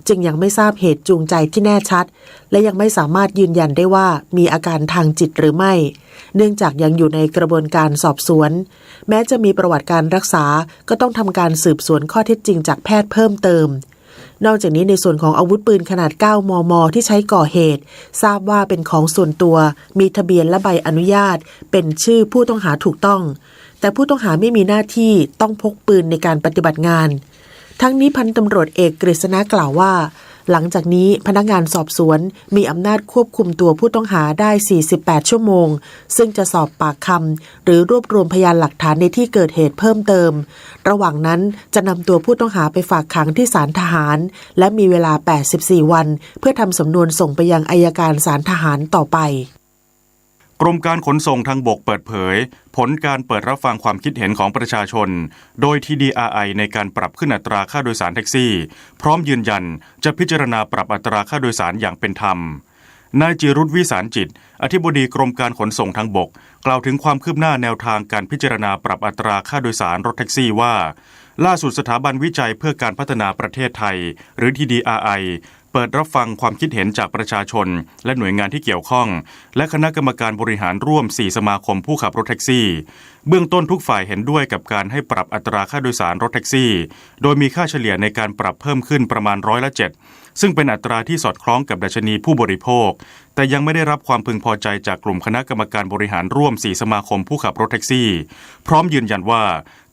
จึงยังไม่ทราบเหตุจูงใจที่แน่ชัดและยังไม่สามารถยืนยันได้ว่ามีอาการทางจิตหรือไม่เนื่องจากยังอยู่ในกระบวนการสอบสวนแม้จะมีประวัติการรักษาก็ต้องทำการสืบสวนข้อเท็จจริงจากแพทย์เพิ่มเติมนอกจากนี้ในส่วนของอาวุธปืนขนาด 9 มม. ที่ใช้ก่อเหตุทราบว่าเป็นของส่วนตัวมีทะเบียนและใบอนุญาตเป็นชื่อผู้ต้องหาถูกต้องแต่ผู้ต้องหาไม่มีหน้าที่ต้องพกปืนในการปฏิบัติงานทั้งนี้พันตำรวจเอกกฤษณะกล่าวว่าหลังจากนี้พนักงานสอบสวนมีอำนาจควบคุมตัวผู้ต้องหาได้48ชั่วโมงซึ่งจะสอบปากคำหรือรวบรวมพยานหลักฐานในที่เกิดเหตุเพิ่มเติมระหว่างนั้นจะนำตัวผู้ต้องหาไปฝากขังที่ศาลทหารและมีเวลา84วันเพื่อทำสำนวนส่งไปยังอัยการศาลทหารต่อไปกรมการขนส่งทางบกเปิดเผยผลการเปิดรับฟังความคิดเห็นของประชาชนโดย TDRI ในการปรับขึ้นอัตราค่าโดยสารแท็กซี่พร้อมยืนยันจะพิจารณาปรับอัตราค่าโดยสารอย่างเป็นธรรมนายจิรุตวิสารจิตอธิบดีกรมการขนส่งทางบกกล่าวถึงความคืบหน้าแนวทางการพิจารณาปรับอัตราค่าโดยสารรถแท็กซี่ว่าล่าสุดสถาบันวิจัยเพื่อการพัฒนาประเทศไทยหรือ TDRIเปิดรับฟังความคิดเห็นจากประชาชนและหน่วยงานที่เกี่ยวข้องและคณะกรรมการบริหารร่วม4สมาคมผู้ขับรถแท็กซี่เบื้องต้นทุกฝ่ายเห็นด้วยกับการให้ปรับอัตราค่าโดยสารรถแท็กซี่โดยมีค่าเฉลี่ยในการปรับเพิ่มขึ้นประมาณ7%ซึ่งเป็นอัตราที่สอดคล้องกับดัชนีผู้บริโภคแต่ยังไม่ได้รับความพึงพอใจจากกลุ่มคณะกรรมการบริหารร่วม4สมาคมผู้ขับรถแท็กซี่พร้อมยืนยันว่า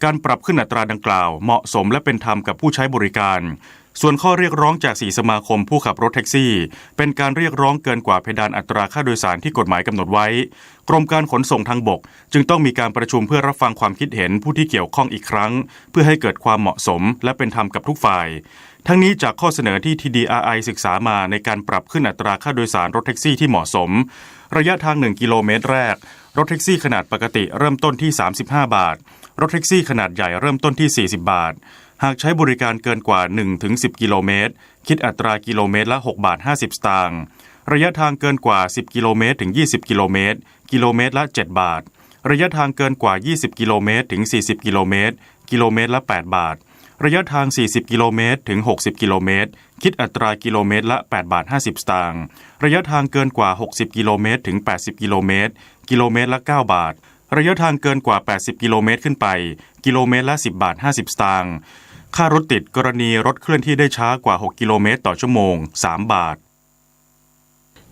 การปรับขึ้นอัตราดังกล่าวเหมาะสมและเป็นธรรมกับผู้ใช้บริการส่วนข้อเรียกร้องจาก4สมาคมผู้ขับรถแท็กซี่เป็นการเรียกร้องเกินกว่าเพดานอัตราค่าโดยสารที่กฎหมายกำหนดไว้กรมการขนส่งทางบกจึงต้องมีการประชุมเพื่อรับฟังความคิดเห็นผู้ที่เกี่ยวข้องอีกครั้งเพื่อให้เกิดความเหมาะสมและเป็นธรรมกับทุกฝ่ายทั้งนี้จากข้อเสนอที่ TDRI ศึกษามาในการปรับขึ้นอัตราค่าโดยสารรถแท็กซี่ที่เหมาะสมระยะทาง1กิโลเมตรแรกรถแท็กซี่ขนาดปกติเริ่มต้นที่35บาทรถแท็กซี่ขนาดใหญ่เริ่มต้นที่40บาทหากใช้บริการเกินกว่า 1-10 กิโลเมตรคิดอัตรากิโลเมตรละ6.50 บาทระยะทางเกินกว่า10กิโลเมตรถึง20กิโลเมตรกิโลเมตรละ7บาทระยะทางเกินกว่า20กิโลเมตรถึง40กิโลเมตรกิโลเมตรละ8บาทระยะทาง40กิโลเมตรถึง60กิโลเมตรคิดอัตรากิโลเมตรละ8.50 บาทระยะทางเกินกว่า60กิโลเมตรถึง80กิโลเมตรกิโลเมตรละ9บาทระยะทางเกินกว่า80กิโลเมตรขึ้นไปกิโลเมตรละ10.50 บาทค่ารถติดกรณีรถเคลื่อนที่ได้ช้ากว่า6กิโลเมตรต่อชั่วโมง3บาท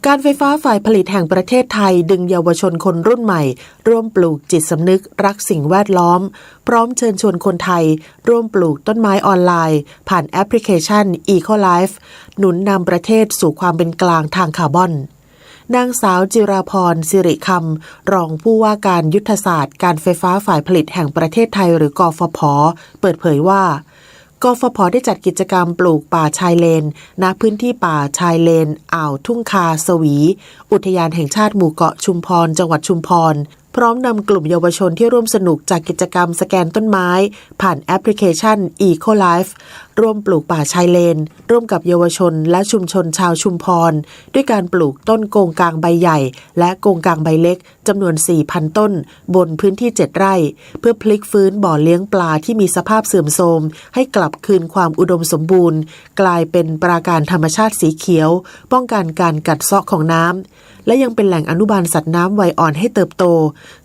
การไฟฟ้าฝ่ายผลิตแห่งประเทศไทยดึงเยาวชนคนรุ่นใหม่ร่วมปลูกจิตสำนึกรักสิ่งแวดล้อมพร้อมเชิญชวนคนไทยร่วมปลูกต้นไม้ออนไลน์ผ่านแอปพลิเคชัน EcoLife หนุนนำประเทศสู่ความเป็นกลางทางคาร์บอนนางสาวจิราพรสิริคำรองผู้ว่าการยุทธศาสตร์การไฟฟ้าฝ่ายผลิตแห่งประเทศไทยหรือกฟผ.เปิดเผยว่ากฟผ.ได้จัดกิจกรรมปลูกป่าชายเลนณพื้นที่ป่าชายเลนอ่าวทุ่งคาสวีอุทยานแห่งชาติหมู่เกาะชุมพรจังหวัดชุมพรพร้อมนำกลุ่มเยาวชนที่ร่วมสนุกจากกิจกรรมสแกนต้นไม้ผ่านแอปพลิเคชัน EcoLife ร่วมปลูกป่าชายเลนร่วมกับเยาวชนและชุมชนชาวชุมพรด้วยการปลูกต้นโกงกางใบใหญ่และโกงกางใบเล็กจำนวน 4,000 ต้นบนพื้นที่7ไร่เพื่อพลิกฟื้นบ่อเลี้ยงปลาที่มีสภาพเสื่อมโทรมให้กลับคืนความอุดมสมบูรณ์กลายเป็นปราการธรรมชาติสีเขียวป้องกันการกัดเซาะของน้ำและยังเป็นแหล่งอนุบาลสัตว์น้ำวัยอ่อนให้เติบโต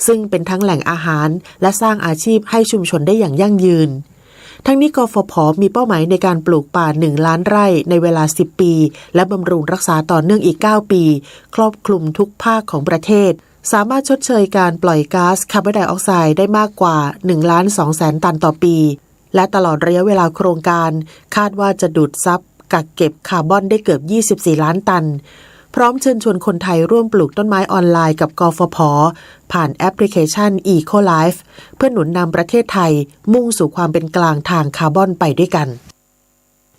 ซึ่งเป็นทั้งแหล่งอาหารและสร้างอาชีพให้ชุมชนได้อย่างยั่งยืนทั้งนี้กฟผ.มีเป้าหมายในการปลูกป่า1ล้านไร่ในเวลา10ปีและบำรุงรักษาต่อเนื่องอีก9ปีครอบคลุมทุกภาคของประเทศสามารถชดเชยการปล่อยก๊าซคาร์บอนไดออกไซด์ได้มากกว่า 1,200,000 ตันต่อปีและตลอดระยะเวลาโครงการคาดว่าจะดูดซับกักเก็บคาร์บอนได้เกือบ24ล้านตันพร้อมเชิญชวนคนไทยร่วมปลูกต้นไม้ออนไลน์กับกฟผ.ผ่านแอปพลิเคชัน EcoLife เพื่อหนุนนำประเทศไทยมุ่งสู่ความเป็นกลางทางคาร์บอนไปด้วยกัน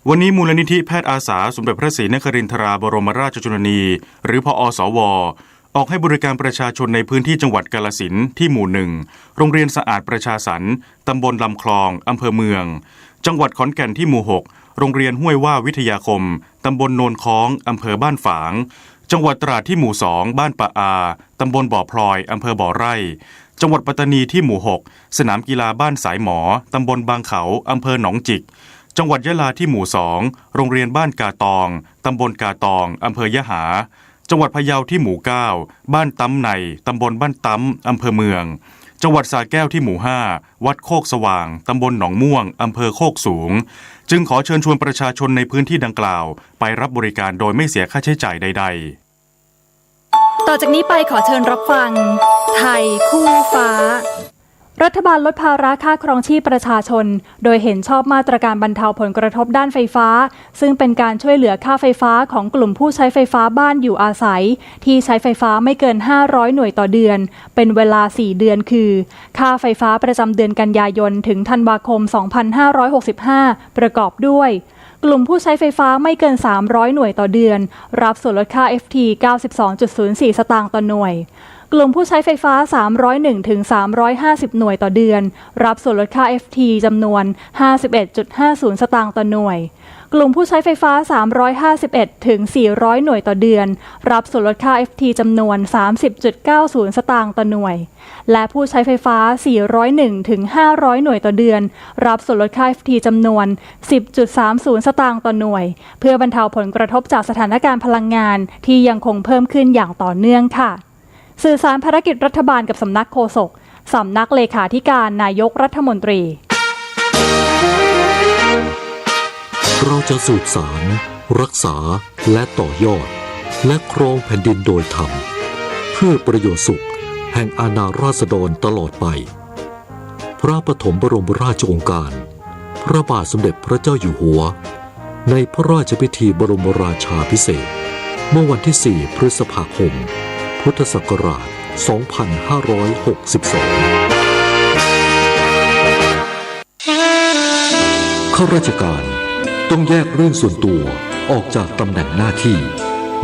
วันนี้มูลนิธิแพทย์อาสาสมเด็จพระศรีนครินทราบรมราชชนนีหรือพอสว.ออกให้บริการประชาชนในพื้นที่จังหวัดกาฬสินธุ์ที่หมู่1โรงเรียนสะอาดประชาสรรค์ตำบลลำคลองอำเภอเมืองจังหวัดขอนแก่นที่หมู่6โรงเรียนห้วยว่าวิทยาคมตำบลโนนค้องอำเภอบ้านฝางจังหวัดตราดที่หมู่2บ้านปะอาตำบลบ่อพลอยอำเภอบ่อไร่จังหวัดปัตตานีที่หมู่6สนามกีฬาบ้านสายหมอตำบลบางเขาอำเภอหนองจิก จังหวัดยะลาที่หมู่ 2โรงเรียนบ้านกาตองตำบลกาตองอำเภอยะหาจังหวัดพะเยาที่หมู่ 9บ้านตำในตำบลบ้านตำอำเภอเมืองจังหวัดสระแก้วที่หมู่ 5วัดโคกสว่างตำบลหนองม่วงอำเภอโคกสูงจึงขอเชิญชวนประชาชนในพื้นที่ดังกล่าวไปรับบริการโดยไม่เสียค่าใช้จ่ายใดๆต่อจากนี้ไปขอเชิญรับฟังไทยคู่ฟ้ารัฐบาลลดภาระค่าครองชีพประชาชนโดยเห็นชอบมาตรการบรรเทาผลกระทบด้านไฟฟ้าซึ่งเป็นการช่วยเหลือค่าไฟฟ้าของกลุ่มผู้ใช้ไฟฟ้าบ้านอยู่อาศัยที่ใช้ไฟฟ้าไม่เกิน500หน่วยต่อเดือนเป็นเวลา4เดือนคือค่าไฟฟ้าประจำเดือนกันยายนถึงธันวาคม2565ประกอบด้วยกลุ่มผู้ใช้ไฟฟ้าไม่เกิน300หน่วยต่อเดือนรับส่วนลดค่า FT 92.04 สตางค์ต่อหน่วยกลุ่มผู้ใช้ไฟฟ้า301ถึง350หน่วยต่อเดือนรับส่วนลดค่า FT จำนวน 51.50 สตางค์ต่อหน่วยกลุ่มผู้ใช้ไฟฟ้า351ถึง400หน่วยต่อเดือนรับส่วนลดค่า FT จำนวน 30.90 สตางค์ต่อหน่วยและผู้ใช้ไฟฟ้า401ถึง500หน่วยต่อเดือนรับส่วนลดค่า FT จำนวน 10.30 สตางค์ต่อหน่วยเพื่อบรรเทาผลกระทบจากสถานการณ์พลังงานที่ยังคงเพิ่มขึ้นอย่างต่อเนื่องค่ะสื่อสารภารกิจรัฐบาลกับสำนักโฆษกสำนักเลขาธิการนายกรัฐมนตรีเราจะสืบสารรักษาและต่อยอดและครองแผ่นดินโดยธรรมเพื่อประโยชน์สุขแห่งอาณาราษฎรตลอดไปพระปฐมบรมราชโองการพระบาทสมเด็จพระเจ้าอยู่หัวในพระราชพิธีบรมราชาภิเษกเมื่อวันที่4พฤษภาคมพุทธศักราช 2562 ข้าราชการต้องแยกเรื่องส่วนตัวออกจากตำแหน่งหน้าที่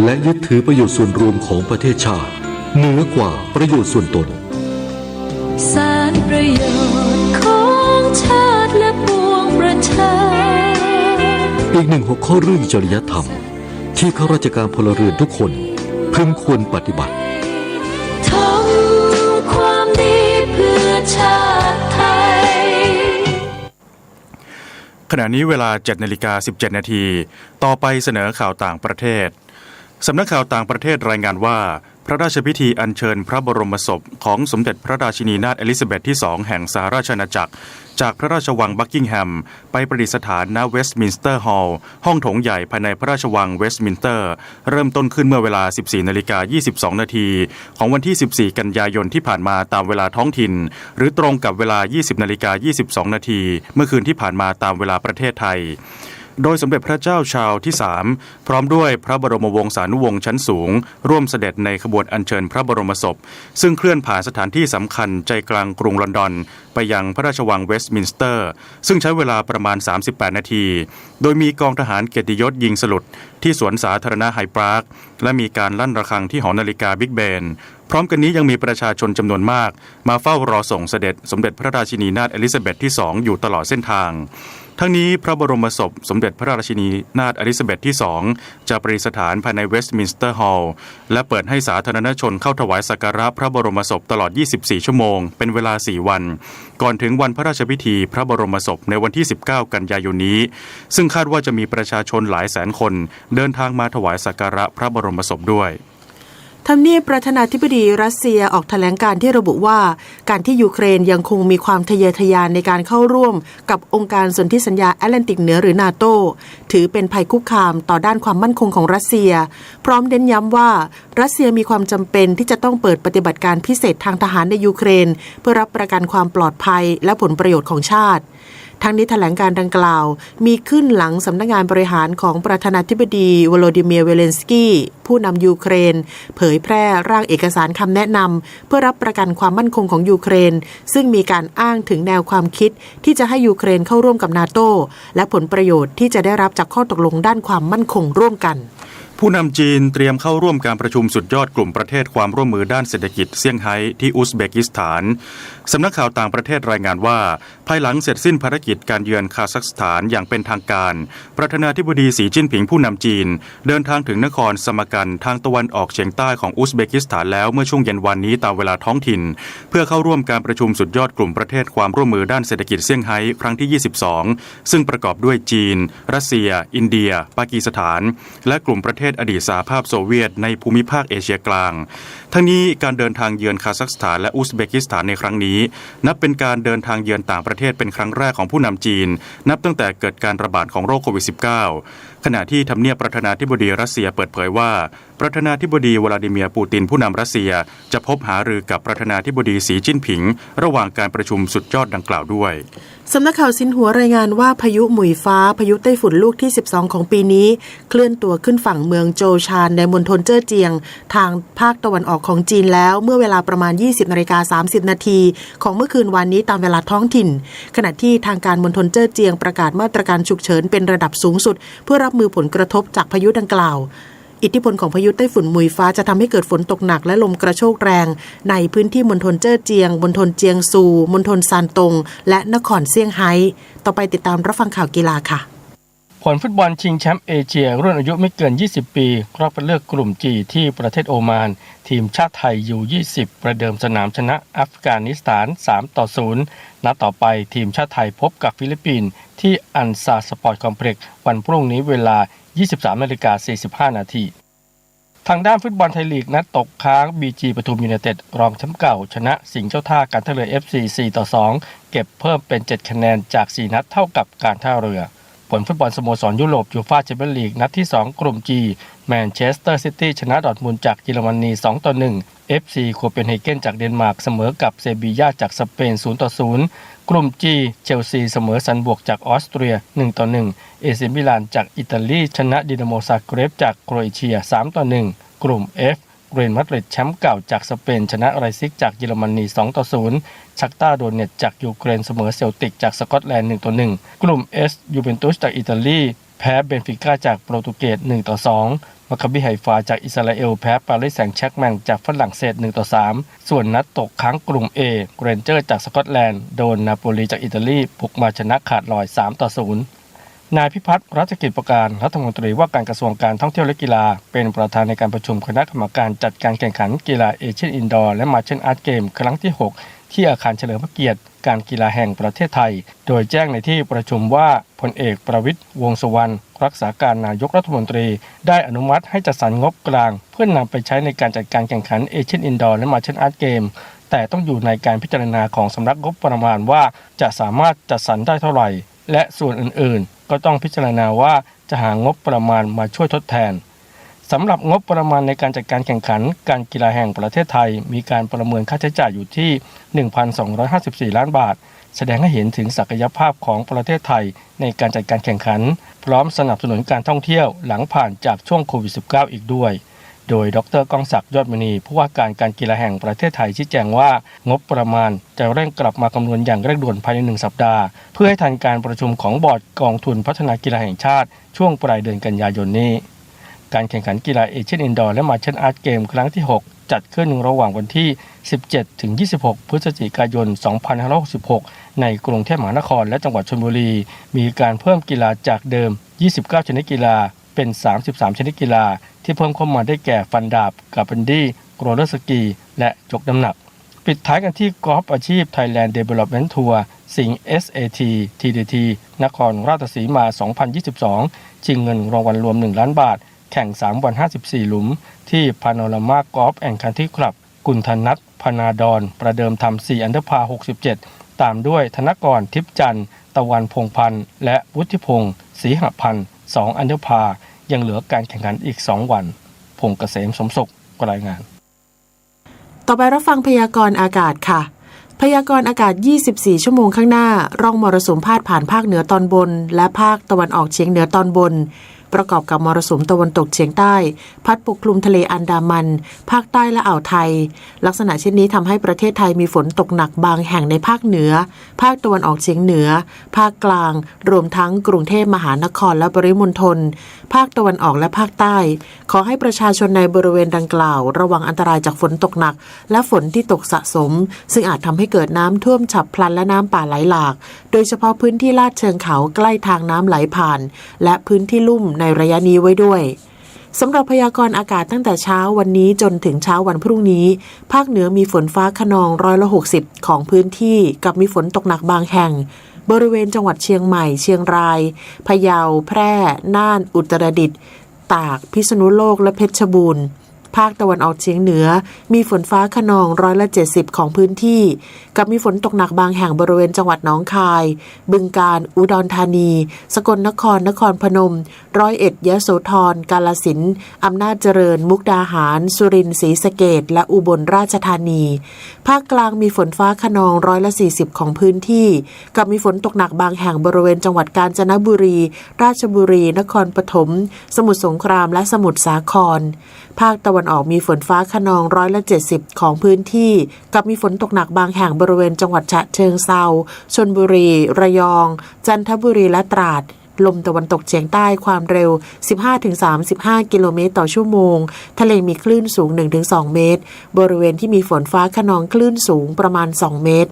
และยึดถือประโยชน์ส่วนรวมของประเทศชาติเหนือกว่าประโยชน์ส่วนตนสารประโยชน์ของชาติและปวงประชาอีกหนึ่งหัวข้อเรื่องจริยธรรมที่ข้าราชการพลเรือนทุกคนพึงควรปฏิบัติทำความดีเพื่อชาติไทยขณะนี้เวลา 7:17 นาทีต่อไปเสนอข่าวต่างประเทศสำนักข่าวต่างประเทศรายงานว่าพระราชพิธีอัญเชิญพระบรมศพของสมเด็จพระราชินีนาถเอลิซาเบธที่ 2 แห่งสหราชอาณาจักรจากพระราชวังบักกิงแฮมไปประดิษฐานณเวสต์มินสเตอร์ฮอลล์ห้องโถงใหญ่ภายในพระราชวังเวสต์มินสเตอร์เริ่มต้นขึ้นเมื่อเวลา 14:22 นาทีของวันที่ 14 กันยายนที่ผ่านมาตามเวลาท้องถิ่นหรือตรงกับเวลา 20:22 นาทีเมื่อคืนที่ผ่านมาตามเวลาประเทศไทยโดยสมเด็จพระเจ้าชาวที่ 3พร้อมด้วยพระบรมวงศานุวงศ์ชั้นสูงร่วมเสด็จในขบวนอัญเชิญพระบรมศพซึ่งเคลื่อนผ่านสถานที่สำคัญใจกลางกรุงลอนดอนไปยังพระราชวังเวสต์มินสเตอร์ซึ่งใช้เวลาประมาณ38นาทีโดยมีกองทหารเกียรติยศยิงสลุดที่สวนสาธารณะไฮปาร์คและมีการลั่นระฆังที่หอนาฬิกาบิ๊กเบนพร้อมกันนี้ยังมีประชาชนจำนวนมากมาเฝ้ารอส่งเสด็จสมเด็จพระราชินีนาถเอลิซาเบธที่ 2อยู่ตลอดเส้นทางทั้งนี้พระบรมศพสมเด็จพระราชินีนาถอลิซาเบธที่ 2จะประดิษฐานภายในเวสต์มินสเตอร์ฮอลล์และเปิดให้สาธารณชนเข้าถวายสักการะพระบรมศพตลอด24ชั่วโมงเป็นเวลา4วันก่อนถึงวันพระราชพิธีพระบรมศพในวันที่19กันยายนนี้ซึ่งคาดว่าจะมีประชาชนหลายแสนคนเดินทางมาถวายสักการะพระบรมศพด้วยทำเนียบประธานาธิบดีรัสเซียออกแถลงการที่ระบุว่าการที่ยูเครนยังคงมีความทะเยอทะยานในการเข้าร่วมกับองค์การสนธิสัญญาแอตแลนติกเหนือหรือนาโตถือเป็นภัยคุกคามต่อด้านความมั่นคงของรัสเซียพร้อมเน้นย้ำว่ารัสเซียมีความจำเป็นที่จะต้องเปิดปฏิบัติการพิเศษทางทหารในยูเครนเพื่อรับประกันความปลอดภัยและผลประโยชน์ของชาติทั้งนี้แถลงการดังกล่าวมีขึ้นหลังสำนักงานบริหารของประธานาธิบดีวโลดิเมียร์เวเลนสกี้ผู้นำยูเครนเผยแพร่ร่างเอกสารคำแนะนำเพื่อรับประกันความมั่นคงของยูเครนซึ่งมีการอ้างถึงแนวความคิดที่จะให้ยูเครนเข้าร่วมกับนาโตและผลประโยชน์ที่จะได้รับจากข้อตกลงด้านความมั่นคงร่วมกัน ผู้นำจีนเตรียมเข้าร่วมการประชุมสุดยอดกลุ่มประเทศความร่วมมือด้านเศรษฐกิจเซี่ยงไฮ้ที่อุซเบกิสถานสำนักข่าวต่างประเทศรายงานว่าภายหลังเสร็จสิ้นภารกิจการเยือนคาซัคสถานอย่างเป็นทางการประธานาธิบดีสีจิ้นผิงผู้นำจีนเดินทางถึงนครสมกันทางตะวันออกเฉียงใต้ของอุซเบกิสถานแล้วเมื่อช่วงเย็นวันนี้ตามเวลาท้องถิ่นเพื่อเข้าร่วมการประชุมสุดยอดกลุ่มประเทศความร่วมมือด้านเศรษฐกิจเซี่ยงไฮ้ครั้งที่22ซึ่งประกอบด้วยจีนรัสเซียอินเดียปากีสถานและกลุ่มประเทศอดีตสหภาพโซเวียตในภูมิภาคเอเชียกลางทั้งนี้การเดินทางเยือนคาซัคสถานและอุซเบกิสถานในครั้งนี้นับเป็นการเดินทางเยือนต่างประเทศเป็นครั้งแรกของผู้นำจีนนับตั้งแต่เกิดการระบาดของโรคโควิด -19 ขณะที่ทำเนียบประธานาธิบดีรัสเซียเปิดเผยว่าประธานาธิบดีวลาดิเมียร์ปูตินผู้นำรัสเซียจะพบหารือกับประธานาธิบดีสีจิ้นผิงระหว่างการประชุมสุดยอดดังกล่าวด้วยสำนักข่าวซินหัวรายงานว่าพายุหมุยฟ้าพายุไต้ฝุ่นลูกที่12ของปีนี้เคลื่อนตัวขึ้นฝั่งเมืองโจชานในมณฑลเจ้อเจียงทางภาคตะวันออกของจีนแล้วเมื่อเวลาประมาณ 20:30 นาทีของเมื่อคืนวานนี้ตามเวลาท้องถิ่นขณะที่ทางการมณฑลเจ้อเจียงประกาศมาตรการฉุกเฉินเป็นระดับสูงสุดเพื่อรับมือผลกระทบจากพายุดังกล่าวอิทธิพลของพายุไต้ฝุ่นหมุยฟ้าจะทำให้เกิดฝนตกหนักและลมกระโชกแรงในพื้นที่มณฑลเจ้อเจียงมณฑลเจียงซูมณฑลซานตงและนครเซี่ยงไฮ้ต่อไปติดตามรับฟังข่าวกีฬาค่ะผลฟุตบอลชิงแชมป์เอเชียรุ่นอายุไม่เกิน20ปีรอบคัดเลือกกลุ่ม G ที่ประเทศโอมานทีมชาติไทยยู20ประเดิมสนามชนะอัฟกานิสถาน 3-0 นัดต่อไปทีมชาติไทยพบกับฟิลิปปินส์ที่อันซาสปอร์ตคอมเพล็กซ์วันพรุ่งนี้เวลา 23:45 นาทีทางด้านฟุตบอลไทยลีกนัดตกค้าง BG ปทุมยูไนเต็ดรองแชมป์เก่าชนะสิงห์เจ้าท่าการท่าเรือ FC 4-2 เก็บเพิ่มเป็น7คะแนนจาก4นัดเท่ากับการท่าเรือผลฟุตบอลสโมสรยุโรปยูฟ่าแชมเปี้ยนลีกนัดที่2กลุ่ม G แมนเชสเตอร์ซิตี้ชนะดอร์ทมุนด์จากเยอรมนี 2-1 FC โคเปนเฮเกนจากเดนมาร์กเสมอกับเซบีย่าจากสเปน 0-0 กลุ่ม G เชลซีเสมอซันบวกจากออสเตรีย 1-1 เอซิมิลานจากอิตาลีชนะดินาโมซาเกรบจากโครเอเชีย 3-1 กลุ่ม F เรอัลมาดริดแชมป์เก่าจากสเปนชนะไรซิกจากเยอรมนี 2-0 ชักตาโดเนตจากยูเครนเสมอเซลติกจากสกอตแลนด์ 1-1 กลุ่ม S ยูเวนตุสจากอิตาลีแพ้เบนฟิก้าจากโปรตุเกส 1-2 มาคาบิไฮฟาจากอิสราเอลแพ้ปารีสแซงต์แชร์กแมงจากฝรั่งเศส 1-3 ส่วนนัดตกค้างกลุ่ม A เรนเจอร์จากสกอตแลนด์โดนนาโปลีจากอิตาลีบุกมาชนะขาดลอย 3-0นายพิพัฒน์รัชกิจประการรัฐมนตรีว่าการกระทรวงการท่องเที่ยวและกีฬาเป็นประธานในการประชุมคณะกรรมการจัดการแข่งขันกีฬาเอเชียนอินดอร์และมาร์เชนอาร์ตเกมครั้งที่6ที่อาคารเฉลิมพระเกียรติการกีฬาแห่งประเทศไทยโดยแจ้งในที่ประชุมว่าพลเอกประวิตรวงษ์สุวรรณรักษาการนายกรัฐมนตรีได้อนุมัติให้จัดสรรงบกลางเพื่อนำไปใช้ในการจัดการแข่งขันเอเชียนอินดอร์และมาร์เชนอาร์ตเกมแต่ต้องอยู่ในการพิจารณาของสำนักงบประมาณว่าจะสามารถจัดสรรได้เท่าไหร่และส่วนอื่นๆก็ต้องพิจารณาว่าจะหางบประมาณมาช่วยทดแทนสำหรับงบประมาณในการจัดการแข่งขันการกีฬาแห่งประเทศไทยมีการประเมินค่าใช้จ่ายอยู่ที่ 1,254 ล้านบาทแสดงให้เห็นถึงศักยภาพของประเทศไทยในการจัดการแข่งขันพร้อมสนับสนุนการท่องเที่ยวหลังผ่านจากช่วงโควิด -19 อีกด้วยโดยดร.ก้องศักดิ์ยอดมณีผู้ว่าการกีฬาแห่งประเทศไทยชี้แจงว่างบประมาณจะเร่งกลับมาคำนวณอย่างเร่งด่วนภายใน1สัปดาห์เพื่อให้ทันการประชุมของบอร์ดกองทุนพัฒนากีฬาแห่งชาติช่วงปลายเดือนกันยายนนี้การแข่งขันกีฬาเอเชียนอินดอร์และมาร์เชนอาร์ตเกมครั้งที่6จัดขึ้นระหว่างวันที่ 17-26 พฤศจิกายน 2566 ในกรุงเทพมหานครและจังหวัดชลบุรีมีการเพิ่มกีฬาจากเดิม29ชนิดกีฬาเป็น33ชนิดกีฬาที่เพิ่มเข้ามาได้แก่ฟันดาบกับบันดี้โรลเลอร์สกีและยกน้ำหนักปิดท้ายกันที่กอล์ฟอาชีพ Thailand Development Tour สิงห์ SAT TDT นครราชสีมา 2022 ชิงเงินรางวัลรวม1ล้านบาทแข่ง3วัน54หลุมที่พาโนรามา Golf and Country Club กุลธนัท พนาดอนประเดิมทำ4อันเดอร์พาร์67ตามด้วยธนกร ทิพย์จันทร์ตะวันพงษ์พันธ์และวุฒิพงษ์ศรีหพันธ์2อันเดอร์พาร์ยังเหลือการแข่งขันอีก2วันพงษ์เกษมสมศุขรายงานต่อไปรับฟังพยากรณ์อากาศค่ะพยากรณ์อากาศ24ชั่วโมงข้างหน้าร่องมรสุมพาดผ่านภาคเหนือตอนบนและภาคตะวันออกเฉียงเหนือตอนบน ประกอบกับมรสุมตะวันตกเฉียงใต้พัดปกคลุมทะเลอันดามันภาคใต้และอ่าวไทยลักษณะเช่นนี้ทำให้ประเทศไทยมีฝนตกหนักบางแห่งในภาคเหนือภาคตะวันออกเฉียงเหนือภาคกลางรวมทั้งกรุงเทพมหานครและปริมณฑลภาคตะวันออกและภาคใต้ขอให้ประชาชนในบริเวณดังกล่าวระวังอันตรายจากฝนตกหนักและฝนที่ตกสะสมซึ่งอาจทำให้เกิดน้ำท่วมฉับพลันและน้ำป่าไหลหลากโดยเฉพาะพื้นที่ลาดเชิงเขาใกล้ทางน้ำไหลผ่านและพื้นที่ลุ่มในระยะนี้ไว้ด้วยสำหรับพยากรณ์อากาศตั้งแต่เช้าวันนี้จนถึงเช้าวันพรุ่งนี้ภาคเหนือมีฝนฟ้าคะนอง160%ของพื้นที่กับมีฝนตกหนักบางแห่งบริเวณจังหวัดเชียงใหม่เชียงรายพะเยาแพร่น่านอุตรดิตถ์ตากพิษณุโลกและเพชรบูรณ์ภาคตะวันออกเฉียงเหนือมีฝนฟ้าคะนอง170%ของพื้นที่กับมีฝนตกหนักบางแห่งบริเวณจังหวัดหนองคายบึงกาฬอุดรธานีสกลนครนครพนม101ยโสธรกาฬสินธุ์อำนาจเจริญมุกดาหารสุรินทร์ศรีสะเกษและอุบลราชธานีภาคกลางมีฝนฟ้าคะนอง140%ของพื้นที่กับมีฝนตกหนักบางแห่งบริเวณจังหวัดกาญจนบุรีราชบุรีนครปฐมสมุทรสงครามและสมุทรสาครภาคตะวันออกมีฝนฟ้าคะนอง170%ของพื้นที่กับมีฝนตกหนักบางแห่งบริเวณจังหวัดฉะเชิงเทราชลบุรีระยองจันทบุรีและตราดลมตะวันตกเฉียงใต้ความเร็ว 15-35 กิโลเมตรต่อชั่วโมงทะเลมีคลื่นสูง 1-2 เมตรบริเวณที่มีฝนฟ้าคะนองคลื่นสูงประมาณ2 เมตร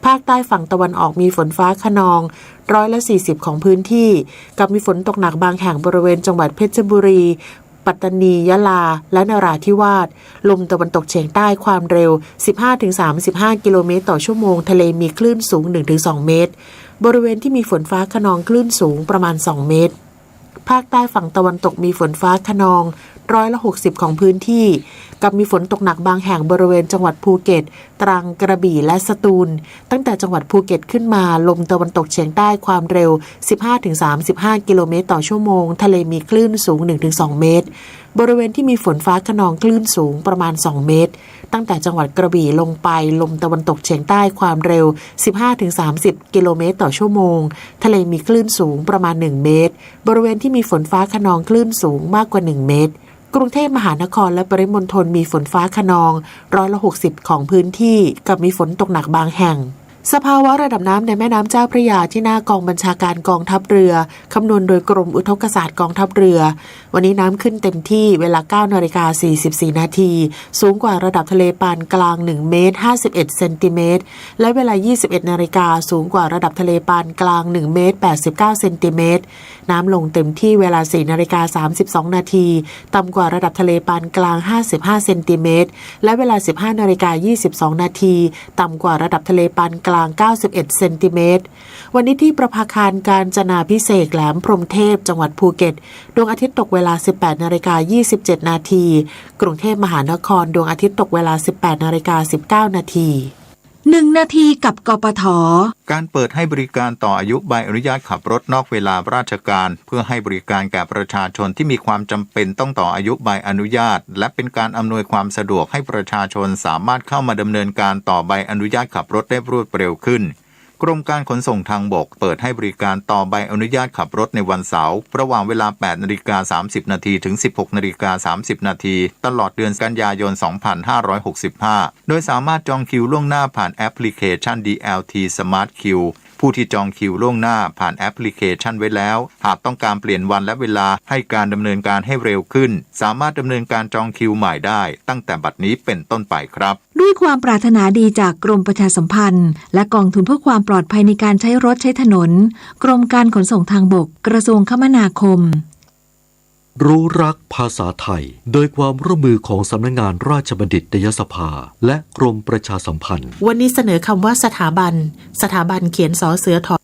ภาคใต้ฝั่งตะวันออกมีฝนฟ้าคะนอง140%ของพื้นที่กับมีฝนตกหนักบางแห่งบริเวณจังหวัดเพชรบุรีปัตตานียะลาและนราธิวาสลมตะวันตกเฉียงใต้ความเร็ว 15-35 กิโลเมตรต่อชั่วโมงทะเลมีคลื่นสูง 1-2 เมตรบริเวณที่มีฝนฟ้าคะนองคลื่นสูงประมาณ2 เมตรภาคใต้ฝั่งตะวันตกมีฝนฟ้าคะนอง160%ของพื้นที่กับมีฝนตกหนักบางแห่งบริเวณจังหวัดภูเก็ตตรังกระบี่และสตูลตั้งแต่จังหวัดภูเก็ตขึ้นมาลมตะวันตกเฉียงใต้ความเร็ว 15-35 กิโลเมตรต่อชั่วโมงทะเลมีคลื่นสูง 1-2 เมตรบริเวณที่มีฝนฟ้าคะนองคลื่นสูงประมาณ2 เมตรตั้งแต่จังหวัดกระบี่ลงไปลมตะวันตกเฉียงใต้ความเร็ว 15-30 กิโลเมตรต่อชั่วโมงทะเลมีคลื่นสูงประมาณ1 เมตรบริเวณที่มีฝนฟ้าคะนองคลื่นสูงมากกว่า1 เมตรกรุงเทพมหานครและปริมณฑลมีฝนฟ้าคะนอง160%ของพื้นที่กับมีฝนตกหนักบางแห่งสภาวะระดับน้ำในแม่น้ำเจ้าพระยาที่หน้ากองบัญชาการกองทัพเรือคำนวณโดยกรมอุทกศาสตร์กองทัพเรือวันนี้น้ำขึ้นเต็มที่เวลา 9:44 นาทีสูงกว่าระดับทะเลปานกลาง1 เมตร 51 เซนติเมตรและเวลา 21 นาฬิกาสูงกว่าระดับทะเลปานกลาง1 เมตร 89 เซนติเมตรน้ำลงเต็มที่เวลา 4:32 นาทีต่ำกว่าระดับทะเลปานกลาง55 เซนติเมตรและเวลา 15:22 นาทีต่ำกว่าระดับทะเลปานกลาง91 เซนติเมตรวันนี้ที่ประภาคารกาญจนาภิเษกแหลมพรหมเทพจังหวัดภูเก็ตดวงอาทิตย์ตกเวลา 18:27 นาทีกรุงเทพมหานครดวงอาทิตย์ตกเวลา 18:19 นาที1 นาทีกับกปท.การเปิดให้บริการต่ออายุใบอนุญาตขับรถนอกเวลาราชการเพื่อให้บริการแก่ประชาชนที่มีความจำเป็นต้องต่ออายุใบอนุญาตและเป็นการอำนวยความสะดวกให้ประชาชนสามารถเข้ามาดำเนินการต่อใบอนุญาตขับรถได้รวดเร็วขึ้นกรมการขนส่งทางบกเปิดให้บริการต่อใบอนุญาตขับรถในวันเสาร์ระหว่างเวลา 8:30 นาทีถึง 16:30 นาทีตลอดเดือนกันยายน 2565 โดยสามารถจองคิวล่วงหน้าผ่านแอปพลิเคชัน DLT Smart Queue ผู้ที่จองคิวล่วงหน้าผ่านแอปพลิเคชันไว้แล้วหากต้องการเปลี่ยนวันและเวลาให้การดำเนินการให้เร็วขึ้นสามารถดำเนินการจองคิวใหม่ได้ตั้งแต่บัดนี้เป็นต้นไปครับด้วยความปรารถนาดีจากกรมประชาสัมพันธ์และกองทุนเพื่อความปลอดภัยในการใช้รถใช้ถนนกรมการขนส่งทางบกกระทรวงคมนาคมรู้รักภาษาไทยโดยความร่วมมือของสำนักงานราชบัณฑิตยสภาและกรมประชาสัมพันธ์วันนี้เสนอคำว่าสถาบันเขียนสอเสือถอ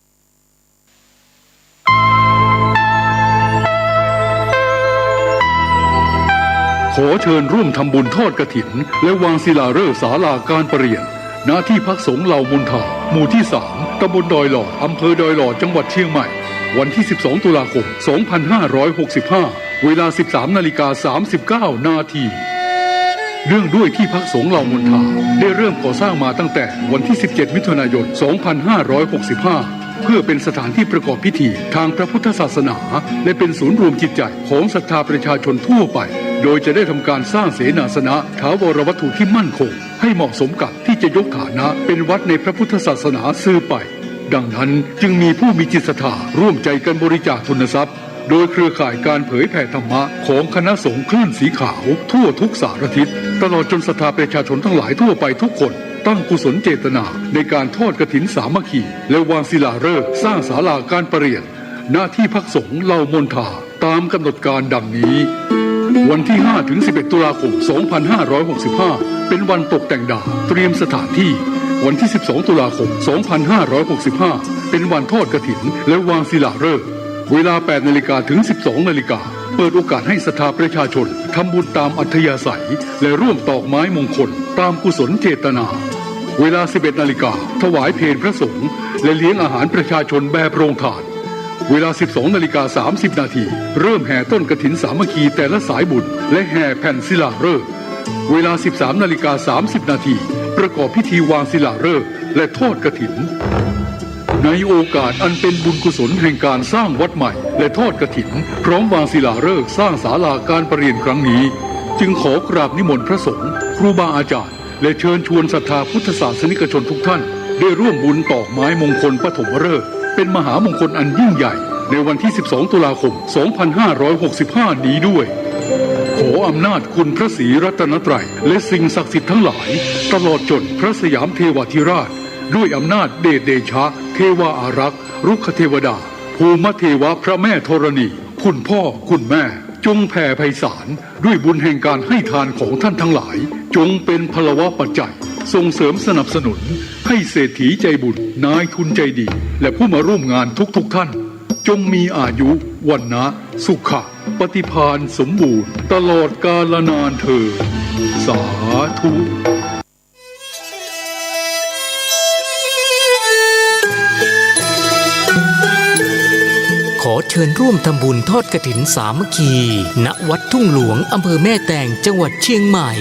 ขอเชิญร่วมทำบุญทอดกฐินและวางศิลาฤกษ์ศาลาการประเรียนณที่พักสงฆ์เหล่ามนทาหมู่ที่ 3 ตำบลดอยหลอดอำเภอดอยหลอดจังหวัดเชียงใหม่วันที่ 12 ตุลาคม 2565 เวลา 13:39 นาทีเนื่องด้วยที่พักสงฆ์เหล่ามนทาได้เริ่มก่อสร้างมาตั้งแต่วันที่ 17 มิถุนายน 2565 เพื่อเป็นสถานที่ประกอบพิธีทางพระพุทธศาสนาและเป็นศูนย์รวมจิตใจของศรัทธาประชาชนทั่วไปโดยจะได้ทำการสร้างเสนาสนะถาวรวัตถุที่มั่นคงให้เหมาะสมกับที่จะยกฐานะเป็นวัดในพระพุทธศาสนาสืบไปดังนั้นจึงมีผู้มีจิตศรัทธาร่วมใจกันบริจาคทุนทรัพย์โดยเครือข่ายการเผยแผ่ธรรมะของคณะสงฆ์คลื่นสีขาวทั่วทุกสารทิศตลอดจนศรัทธาประชาชนทั้งหลายทั่วไปทุกคนตั้งกุศลเจตนาในการทอดกฐินสามัคคีและวางศิลาฤกษ์สร้างศาลาการประเรียนหน้าที่พักสงฆ์เหล่ามนทาตามกำหนดการดังนี้วันที่ 5-11 ตุลาคม 2565 เป็นวันตกแต่งดาวเตรียมสถานที่วันที่ 12 ตุลาคม 2565 เป็นวันทอดกฐินและวางศิลาฤกษ์เวลา 8 นาฬิกาถึง 12 นาฬิกาเปิดโอกาสให้ศรัทธาประชาชนทำบุญตามอัธยาศัยและร่วมตอกไม้มงคลตามกุศลเจตนาเวลา 11 นาฬิกาถวายเพลพระสงฆ์และเลี้ยงอาหารประชาชนแบบโรงทานเวลา 12 นาฬิกา 30 นาทีเริ่มแห่ต้นกฐินสามัคคีแต่ละสายบุญและแห่แผ่นศิลาฤกษ์เวลา 13 นาฬิกา 30 นาทีประกอบพิธีวางศิลาฤกษ์และทอดกฐินในโอกาสอันเป็นบุญกุศลแห่งการสร้างวัดใหม่และทอดกฐินพร้อมวางศิลาฤกษ์สร้างศาลาการประเรียนครั้งนี้จึงขอกราบนิมนต์พระสงฆ์ครูบาอาจารย์และเชิญชวนศรัทธาพุทธศาสนิกชนทุกท่านได้ร่วมบุญตอกไม้มงคลปฐมฤกษ์เป็นมหามงคลอันยิ่งใหญ่ในวันที่ 12 ตุลาคม 2565 นี้ด้วยขออำนาจคุณพระศรีรัตนตรัยและสิ่งศักดิ์สิทธิ์ทั้งหลายตลอดจนพระสยามเทวาธิราชด้วยอำนาจเดชเดชะเทวาอารักษ์รุกขเทวดาภูมิเทวะพระแม่ธรณีคุณพ่อคุณแม่จงแผ่ไพศาลด้วยบุญแห่งการให้ทานของท่านทั้งหลายจงเป็นพลวะปัจจัยส่งเสริมสนับสนุนให้เศรษฐีใจบุญนายทุนใจดีและผู้มาร่วมงานทุกท่านจงมีอายุวันนะสุขะปฏิภาณสมบูรณ์ตลอดกาลนานเถิดสาธุ ขอเชิญร่วมทำบุญทอดกฐินสามัคคีณวัดทุ่งหลวงอำเภอแม่แตงจังหวัดเชียงใหม่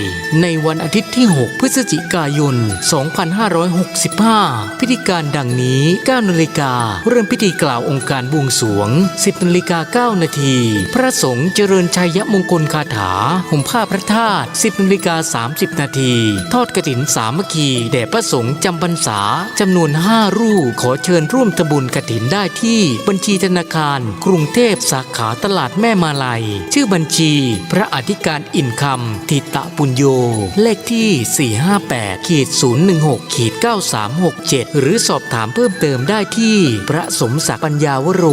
ในวันอาทิตย์ที่ 6 พฤศจิกายน 2565 พิธีการดังนี้ 9 นาฬิกาเริ่มพิธีกล่าวองค์การบวงสรวง 10 นาฬิกา 9 นาทีพระสงฆ์เจริญชัยมงคลคาถาห่มผ้าพระธาตุ 10 นาฬิกา 30 นาทีทอดกฐินสามัคคีแด่พระสงฆ์จำพรรษาจำนวน 5 รูปขอเชิญร่วมทำบุญกฐินได้ที่บัญชีธนาคารกรุงเทพสาขาตลาดแม่มาลัยชื่อบัญชีพระอธิการอินคำทิตะปุญโญเลขที่ 458-016-9367 หรือสอบถามเพิ่มเติมได้ที่พระสมศักดิ์ปัญญาวโร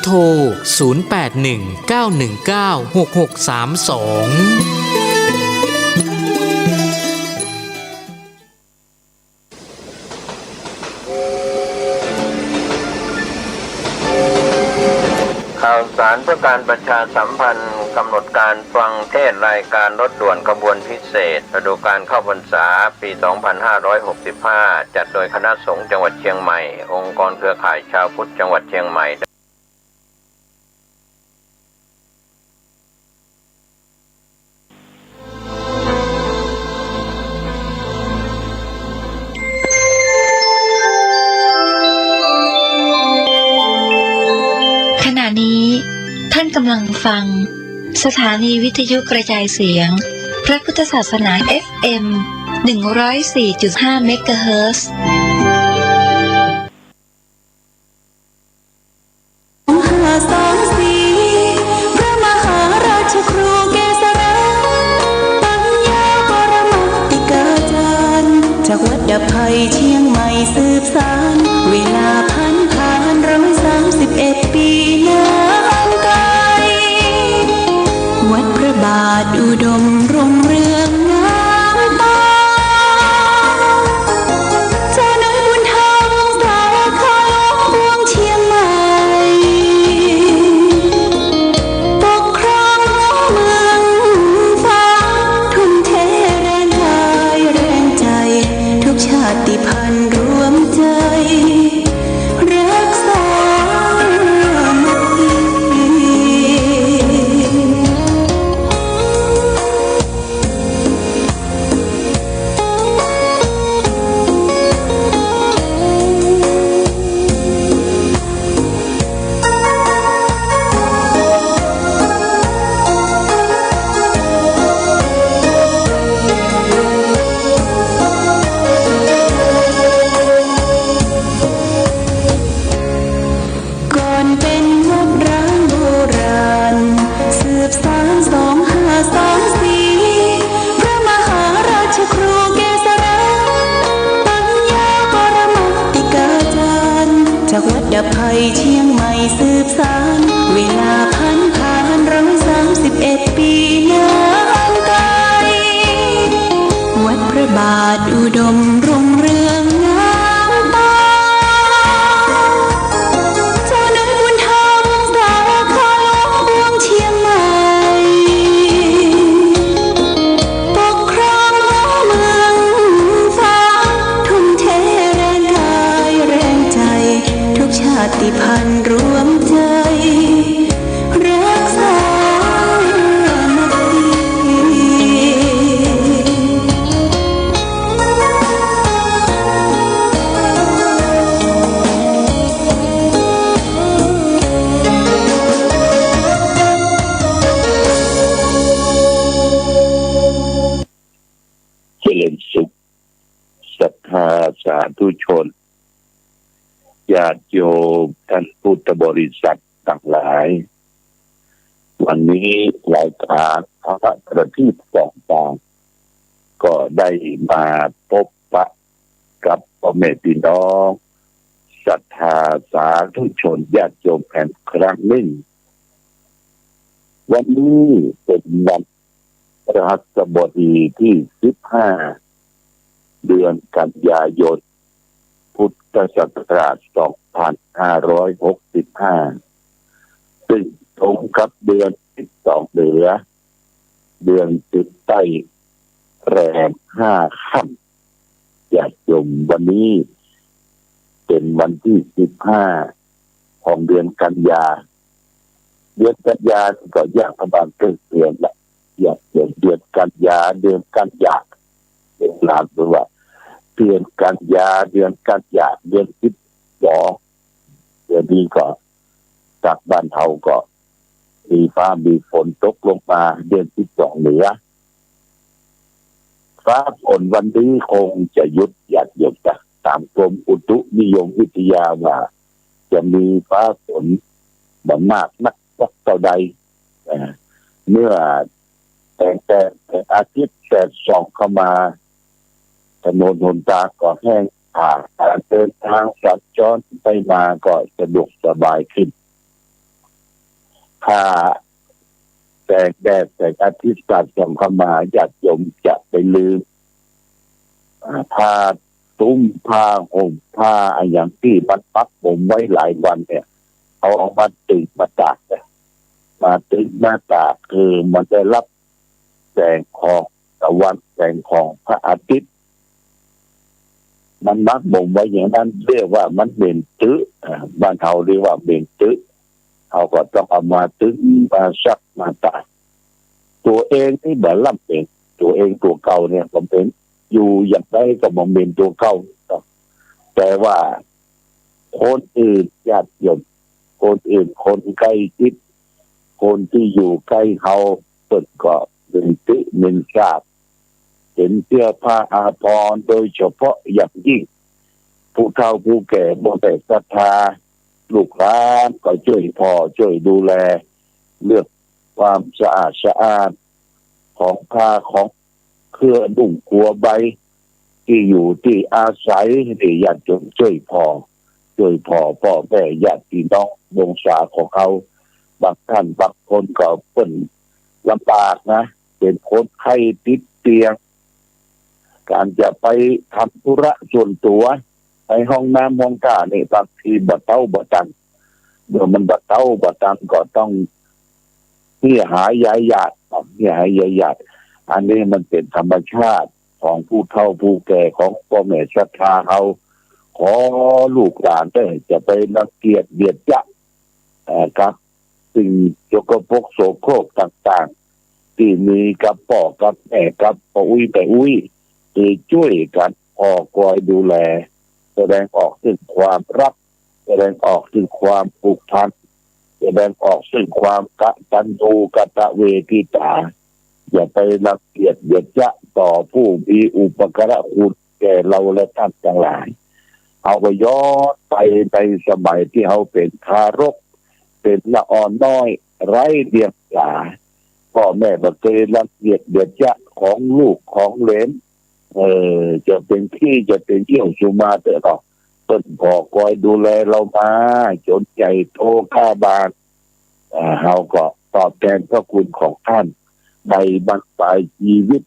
โทร 0819196632ข่าวสารเพื่อการประชาสัมพันธ์กำหนดการฟังเทศรายการรถด่วนขบวนพิเศษฤดูกาลเข้าพรรษาปี 2565 จัดโดยคณะสงฆ์จังหวัดเชียงใหม่องค์กรเครือข่ายชาวพุทธจังหวัดเชียงใหม่ท่านกำลังฟังสถานีวิทยุกระจายเสียงพระพุทธศาสนา FM 104.5 เมกะเฮิรตซ์พระมหาราชครูเกษรปัญญาปรมัตติกาจารย์จากวัดดับไพเชียงใหม่สืบสานเวลาผ่าน131 ปีวัดพระบาทอุดมรุ่งเรืองน้ำตาเจ้าน้อยบุญธรรมสารคามบวงเชียงใหม่ปกครองเมืองฟ้าทุ่มเทแรงกายแรงใจทุกชาติพันธุ์รวมใจรักษา าน2524พระมหาราชครูเกษราปัญญาปรมาติกาจารย์จากวัดดับภัยเชียงใหม่สืบสานเวลาผ่าน131 ปีนานไกลวัดพระบาทอุดมรุ่งเรืองงามตาเจ้าน้อยบุญธรรมสารคาหลวงเมืองเชียงใหม่ปกครองหัวเมืองฟ้าทุ่มเทแรงกายแรงใจทุกชาติพันธุ์รวมใจรักษาเจริญสุขศรัทธาสาธุชนญาติโยมท่านพุทธบริษัททั้งหลาย วันนี้รายการพระประทีปส่องตาก็ได้มาพบปะกับพ่อแม่พี่น้องศรัทธาสาธุชนญาติโยมแห่งครั้งหนึ่งวันนี้เป็นวันพฤหัสบดีที่15เดือนกันยายนพุทธศักราช2565ซึ่งตรงกับเดือน12เหนือเดือน10ใต้แรม5ค่ำญาติโยมวันนี้เป็นวันที่15ของเดือนกันยาก็ย่างประมาณครึ่งเดือนละอยากเดือนกันยาเป็นหลานบอกว่าเดือนกันยาเดือน12เดือนนี้ก็จากบ้านเฮาก็มีฟ้ามีฝนตกลงมาเดือน12เหนือฟ้าฝนวันนี้คงจะหยุดหยุดตามกรมอุตุนิยมวิทยาว่าจะมีฟ้าฝนบ่มากนักเท่าใดเมื่อแต่อาทิตย์แดดส่องเข้ามาถนนหนทางก็แห้งการเดินทางสัญจรไปมาก็สะดวกสบายขึ้นถ้าแสงแดดแสงอาทิตย์ส่องเข้ามาญาติโยมจะไปลืมผ้าตุ้มผ้าห่มผ้าอย่างที่มันปักผมไว้หลายวันเนี่ยเอาออกมาตึงมาตากคือมันได้รับแสงของตะวันแสงของพระอาทิตย์มันมักบ่มไว้อย่างนั้นเรียกว่ามันเบ่งตื้อบ้านเขาเรียกว่าเบ่งตื้อเขาก็ต้องเอามาตึงมาซักมาตากตัวเองที่แบบล่ำเองตัวเองตัวเก่าเนี่ยผมเป็นอยู่อย่างไรก็มองเป็นตัวเก่าแต่ว่าคนอื่นญาติโยมคนอื่นคนใกล้ชิดคนที่อยู่ใกล้เขาเปิดก็เป็นติมินทราบเห็นเสื้อผ้าอาภรณ์โดยเฉพาะอย่างยิ่งผู้เฒ่าผู้แก่บ่แต่ศรัทธาลูกหลานก็ช่วยพ่อช่วยดูแลเลือกความสะอาดของผ้าของเครื่องนุ่งหัวใบที่อยู่ที่อาศัยที่ญาติโยมช่วยพ่อแม่ญาติพี่น้องวงศาของเขาบางท่านบางคนก็เพิ่นลำบากนะเป็นคนไข้ติดเตียงการจะไปทำธุระส่วนตัวในห้องน้ำห้องท่านี่บางทีบ่เต้าบ่ตันเมื่อมันบ่เต้าบ่ตันก็ต้องหายายหยาดอันนี้มันเป็นธรรมชาติของผู้เฒ่าผู้แก่ของพ่อแม่ศรัทธาเขาขอลูกหลานได้จะไปรังเกียจเบียดยักครับสิ่งโจกปกโสโครกต่างๆที่มีกับพ่อกับแม่กับป้าอุ้ยที่ช่วยกันพอคอยดูแลแสดงออกถึงความรักแสดงออกถึงความผูกพันแสดงออกถึงความกตัญญูกตเวทิตาอย่าไปรังเกียจเบียดยักต่อผู้มีอุปการะคุณแก่เราและท่านทั้งหลายเอาไปย้อนไปในสมัยที่เขาเป็นทารกเป็นละอ่อนน้อยไร้เดียงสา พ่อแม่บักเกยรังเกียจเดือดจะของลูกของเหลนจะเป็นพี่จะเป็นเที่ยวสุมาเตอร์ต้นพอคอยดูแลเรามาจนใจโตข้าบานเราก็ตอบแทนพระคุณของท่านในบรรปลายชีวิต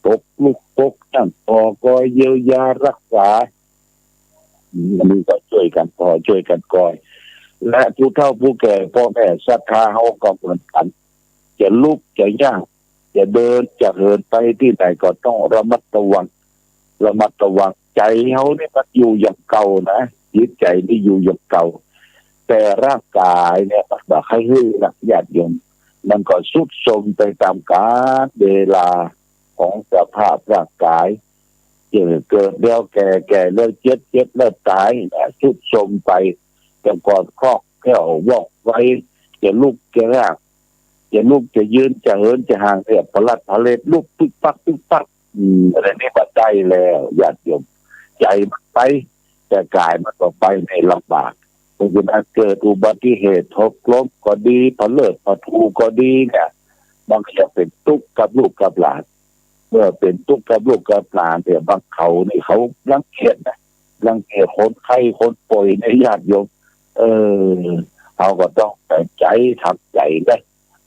ปกลูกปกตั้งพอคอยเยียวยารักษาอันนี้ก็ช่วยกันพอช่วยกันคอยและผู้เฒ่าผู้แก่พ่อแม่ศรัทธาเขาก็เหมือนกันจะลุกจะย่างจะเดินจะเหินไปที่ไหนก็ต้องระมัดระวังใจเขาเนี่ยมันอยู่อย่างเก่านะจิตใจนี่อยู่อย่างเก่าแต่ร่างกายเนี่ยมันแบบให้ฮือนะญาติโยมมันก็ทรุดโทรมไปตามกาลเวลาของสภาพร่างกายเกิดแล้วแก่แล้วเจ็บแล้วตายทรุดโทรมไปแต่ก่อนครอกแค่วอกไว้จะลุกจะร่างจะลุกจะยืนจะเหินจะห่างเนี่ยพลัดพเลดลุกปึ๊กปักอะไรนี่บัดได้แล้วญาติโยมใจมันไปแต่กายมันก็ไปในลำบากเพราะฉะนั้นเกิดอุบัติเหตุทบล้มก็ดีพเลิดพทูก็ดีเนี่ยบางทีเป็นทุกข์กับลูกกับหลานเมื่อเป็นทุกข์กับลูกกับหลานเนี่ยบางเขานี่เขารังเกียจคนไข้คนป่วยในญาติโยมเขาก็ต้องแต่ใจทำใจได้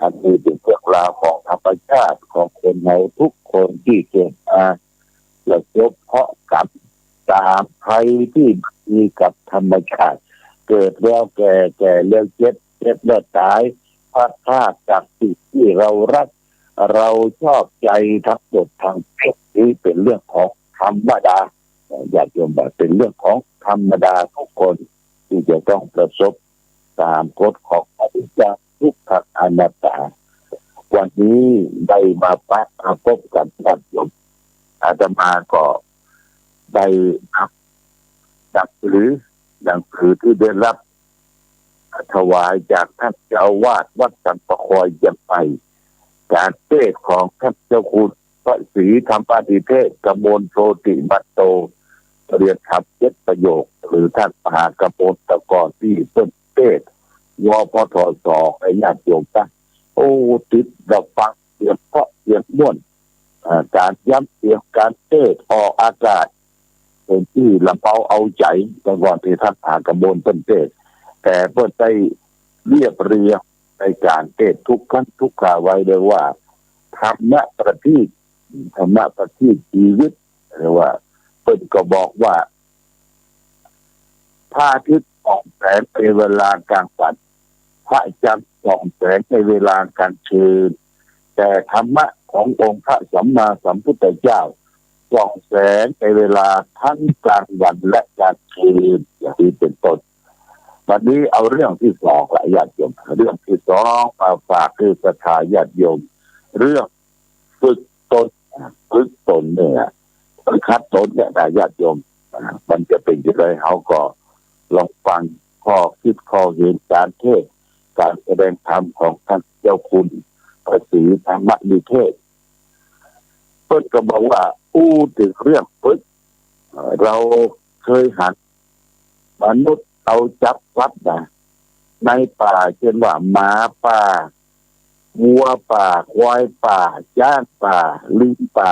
อันนี้เป็นเรื่องราวของธรรมชาติของคนเราทุกคนที่เกิดมาแล้วพบเพราะกับตามใครที่มีกับธรรมชาติเกิดแล้วแก่แล้วเจ็บแล้วตายพัดพลาดจากสิ่งที่เรารักเราชอบใจทั้งหมดทั้งเพศนี้เป็นเรื่องของธรรมดาอยากโยมบอกเป็นเรื่องของธรรมดาทุกคนที่จะต้องประสบตามกฎของอนิจจังทุกขังอนัตตาวันนี้ได้มาพบกันญาติโยมอาตมาก็ได้นับหนังสือที่ได้รับถวายจากท่านเจ้าอาวาสวัดสันปะคอยยังไปการเทศน์ของท่านเจ้าคุณพระศรีธรรมธิเทศกมลโชติมัตโตเรียนธรรม7ประโยคหรือท่านมหากมลตะกรที่เพิ่นเทศน์วพทศไอ้ญาติโยมนะโอ้ติดดับฟังเสียงเพราะเสียงม่วนการย้ำเสียงการเทศน์ออกอากาศเป็นที่ลำเปาเอาใจแต่ก่อนที่ท่านมหากมลเพิ่นเทศน์แต่เพิ่นได้เรียบเรียงในการเทศน์ทุกครั้งทุกคราวไว้เลยว่าธรรมะประทีปชีวิตหรือว่าเพิ่นก็บอกว่าพระอาทิตย์ส่องแสงในเวลากลางวันพระจันทร์ส่องแสงในเวลากลางคืนแต่ธรรมะขององค์พระสัมมาสัมพุทธเจ้าส่องแสงในเวลาทั้งกลางวันและกลางคืนอย่างนี้เป็นต้นวันนี้เอาเรื่องที่สองละญาติโยมเรื่องที่สองมาฝากคือศรัทธาญาติโยมเรื่องฝึกตนเนี่ยคัดตนเนี่ยญาติโยมมันจะเป็นยังไงเขาก็ลองฟังข้อคิดข้อเห็นการเทศการแสดงธรรมของท่านเจ้าคุณพระศรีธรรมนิเทศเพิ่นก็บอกว่าพูดถึงเรื่องฝึกเราเคยหันมนุษย์เอาจับวัดนะในป่าเช่นว่าหมาป่าวัวป่าควายป่าช้างป่าลิงป่า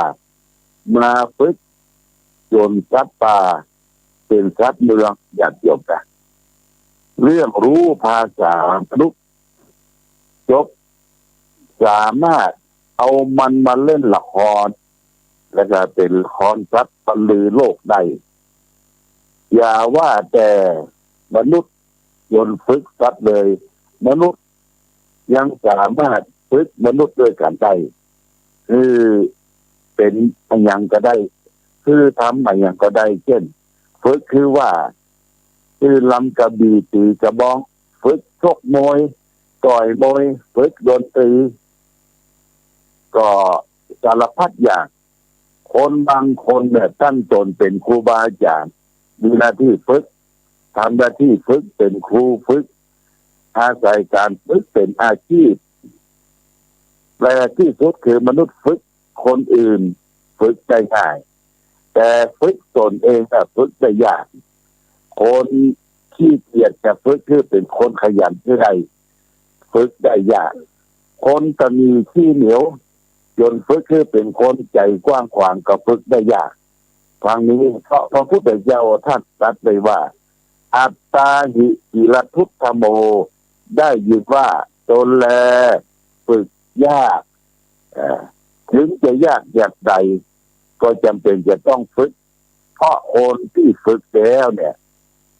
มาฝึกจนสัตว์ป่าเป็นสัตว์เมืองญาติโยมนะเรื่องรู้ภาษามนุษย์จบสามารถเอามันมาเล่นละครและก็เป็นละครสัตว์บรรลือโลกได้อย่าว่าแต่มนุษย์จนฝึกสัตว์เลยมนุษย์ยังสามารถฝึกมนุษย์ด้วยกันได้คือเป็นอย่างก็ได้คือทำอย่างก็ได้เช่นฝึกคือว่าคือลำกระบี่ตีกระบองฝึกชกมวยต่อยมวยฝึกดนตรีก็สารพัดอย่างคนบางคนเนี่ยตั้งตนเป็นครูบาอาจารย์มีหน้าที่ฝึกทำหน้าที่ฝึกเป็นครูฝึกอาศัยการฝึกเป็นอาชีพและที่สุดคือมนุษย์ฝึกคนอื่นฝึกได้ง่ายแต่ฝึกตนเองน่ะฝึกได้ยากคนขี้เกียจจะฝึกคือเป็นคนขยันที่ใดฝึกได้ยากค คนก็มีขี้เหนียวจนฝึกคือเป็นคนใจกว้างขวางก็ฝึกได้ยากทางนี้เพราะพระพุทธเจ้าท่านตรัสไว้ว่าอัตตาหิกิรทุตธโมได้ยินว่าตนแลฝึกยากถึงจะยากอย่างใดก็จำเป็นจะต้องฝึกเพราะคนที่ฝึกแล้วเนี่ย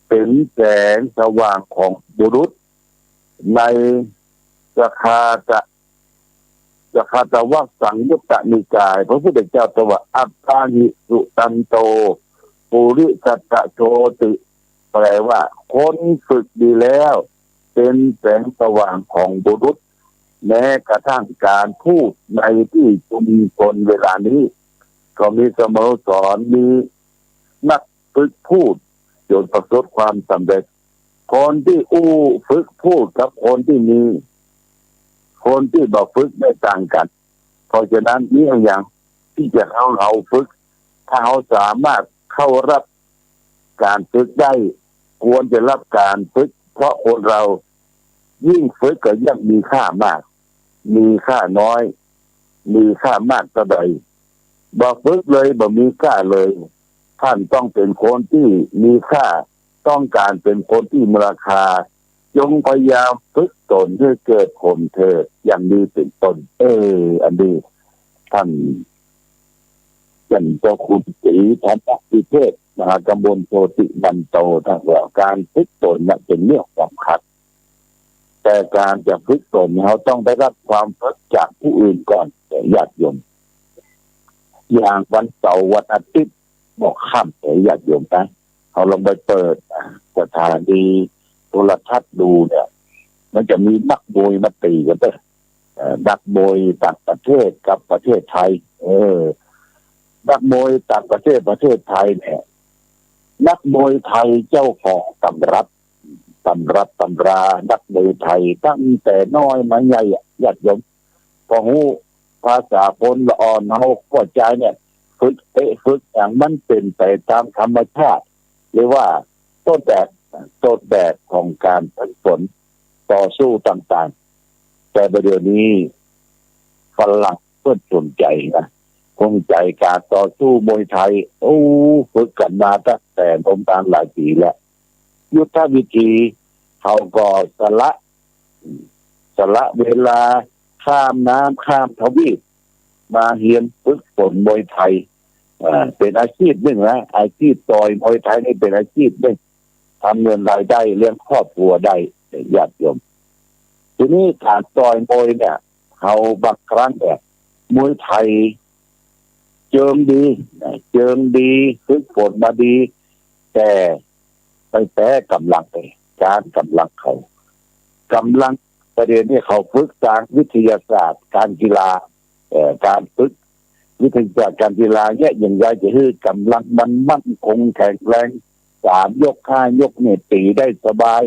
เป็นแสงสว่างของบุรุษในสคาตวัคสังยุตตนิกายพระพุทธเจ้าตรัสว่าอัตตาหิสุตันโตปุริสัตตโชติแปลว่าคนฝึกดีแล้วเป็นแสงสว่างของบุรุษแม้กระทั่งการพูดในที่ชุมชนเวลานี้ก็มีสโมสรมีนักฝึกพูดจนประสบความสำเร็จคนที่ฝึกพูดกับคนที่บอกฝึกไม่ต่างกันเพราะฉะนั้นนี่อย่างที่จะเราฝึกถ้าเราสามารถเข้ารับการฝึกได้ควรจะรับการฝึกเพราะคนเรายิ่งฝึกก็ยิ่งมีค่ามากมีค่าน้อยมีค่ามากเท่าใดบ่ฝึกเลยบ่มีค่าเลยท่านต้องเป็นคนที่มีค่าต้องการเป็นคนที่มีราคาจงพยายามฝึกตนให้เกิดผลเถิดอย่างนี้เป็นต้นอันนี้ท่านเจ้าคุณศรีธรรมพิเทศมหากำมลโชติบันโตท่านว่าการฝึกตนนั้นเป็นเรื่องสำคัญแต่การจะฝึกตนเขาต้องได้รับความฝึกจากผู้อื่นก่อนแต่ญาติโยมอย่างวันเสาร์วันอาทิตย์บอกค่ำแต่ญาติโยมนะเขาลองไปเปิดสถานีโทรทัศน์ดูเนี่ยมันจะมีนักมวยมาตีกันด้วยนักมวยต่างประเทศกับประเทศไทยนักมวยต่างประเทศไทยเนี่ยนักมวยไทยเจ้าของตำรานักมวยไทยตั้งแต่น้อยมาใหญ่ญาติโยมพอฮู้ภาษาพลละอ่อนเฮาก็ใจเนี่ยฝึกอย่างมันเป็นไปตามธรรมชาติหรือว่าต้นแบบของการฝึกฝนต่อสู้ต่างๆแต่ประเดี๋ยวนี้ฝรั่งเพิ่นสนใจนะคงใจการต่อสู้มวยไทยฝึกกันมาตั้งแต่นมตาลหลายปีแล้วยุทธวิธีเขาก็สละเวลาข้ามน้ำข้ามทวีปมาเรียนฝึกฝนมวยไทยเป็นอาชีพหนึ่งนะอาชีพต่อยมวยไทยนี่เป็นอาชีพหนึ่งทำเงินรายได้เลี้ยงครอบครัวได้ญาติโยมทีนี้การต่อยมวยเนี่ยเขาบางครั้งเนี่ยมวยไทยเจิมดีฝึกฝนมาดีแต่ไปแพ้กำลังเขากำลังประเด็นนี้เขาฝึกทางวิทยาศาสตร์การกีฬาการฝึกวิทยาศาสตร์การกีฬาเนี่ยอย่างไรจะคือกำลังมันมั่นคงแข็งแรง3 ยก 5 ยกเนี่ยตีได้สบาย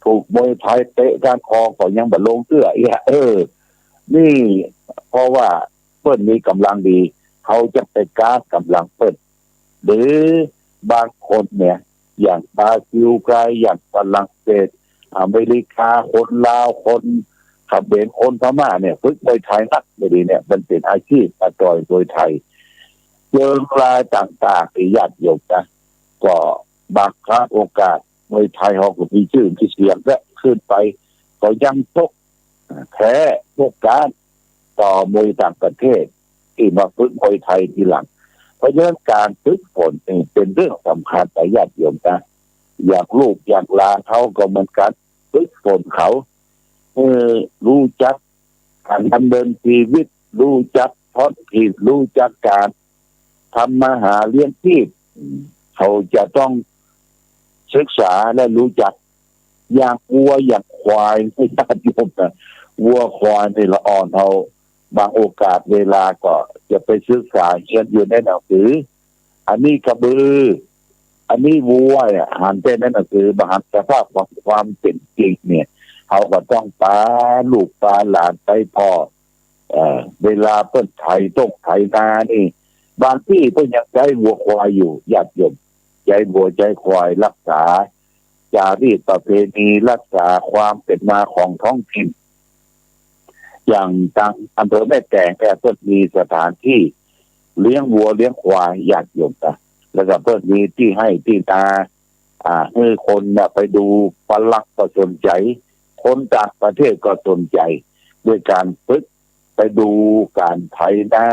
ถูกมวยไทยเตะก้านคอก็ยังบ่ลงเตื้อนี่เพราะว่าเปิ้นมีกำลังดีเขาจะไปก้ากำลังเปิ้นหรือบางคนเนี่ยอย่างบราซิลไกลอย่างฝรั่งเศสอเมริกาคนลาวคนเขมรคนพม่าเนี่ยฝึกมวยไทยนักไม่ดีเนี่ยมันเป็นอาชีพต่อยมวยไทยเชิงรายต่างๆที่ญาติโยมนะก็บางครั้งโอกาสมวยไทยเขาก็มีชื่อมีเสียงและขึ้นไปก็ยังแพ้พวกการต่อมวยต่างประเทศที่มาฝึกมวยไทยทีหลังเพราะฉะนั้นการฝึกฝนเป็นเรื่องสำคัญแต่ญาติโยมนะอยากลูกอยากหลานเขาก็เหมือนกันฝึกฝนเขารู้จักการดำเนินชีวิตรู้จักพอดผิดรู้จักการทำมาหาเลี้ยงชีพเขาจะต้องศึกษาและรู้จักอย่างวัวอย่างควายไม่ญาติโยมนะวัวควายในละอ่อนเขาบางโอกาสเวลาก็จะไปศึกษาเรียนอยู่ในหนังสืออันนี้กระบืออันนี้วัวเนี่ยหันเป็นในหนังสือบางสภาพของความเป็นจริงเนี่ยเขาก็ต้องปาลูกปาหลานไปพ่อเวลาเปิ้นไถต้งไถนานี่บางที่เปิ้นยังใช้วัวควายอยู่ญาติโยมใจวัวใจควายรักษาจารีตประเพณีรักษาความเป็นมาของท้องถิ่น อย่างทางอำเภอแม่แตงเนี่ยเพิ่นมีสถานที่เลี้ยงวัวเลี้ยงควายญาติโยมนะแล้วก็เพิ่นมีที่ให้ที่นาให้คนเนี่ยไปดูฝรั่งก็สนใจคนต่างประเทศก็สนใจด้วยการฝึกไปดูการไถนา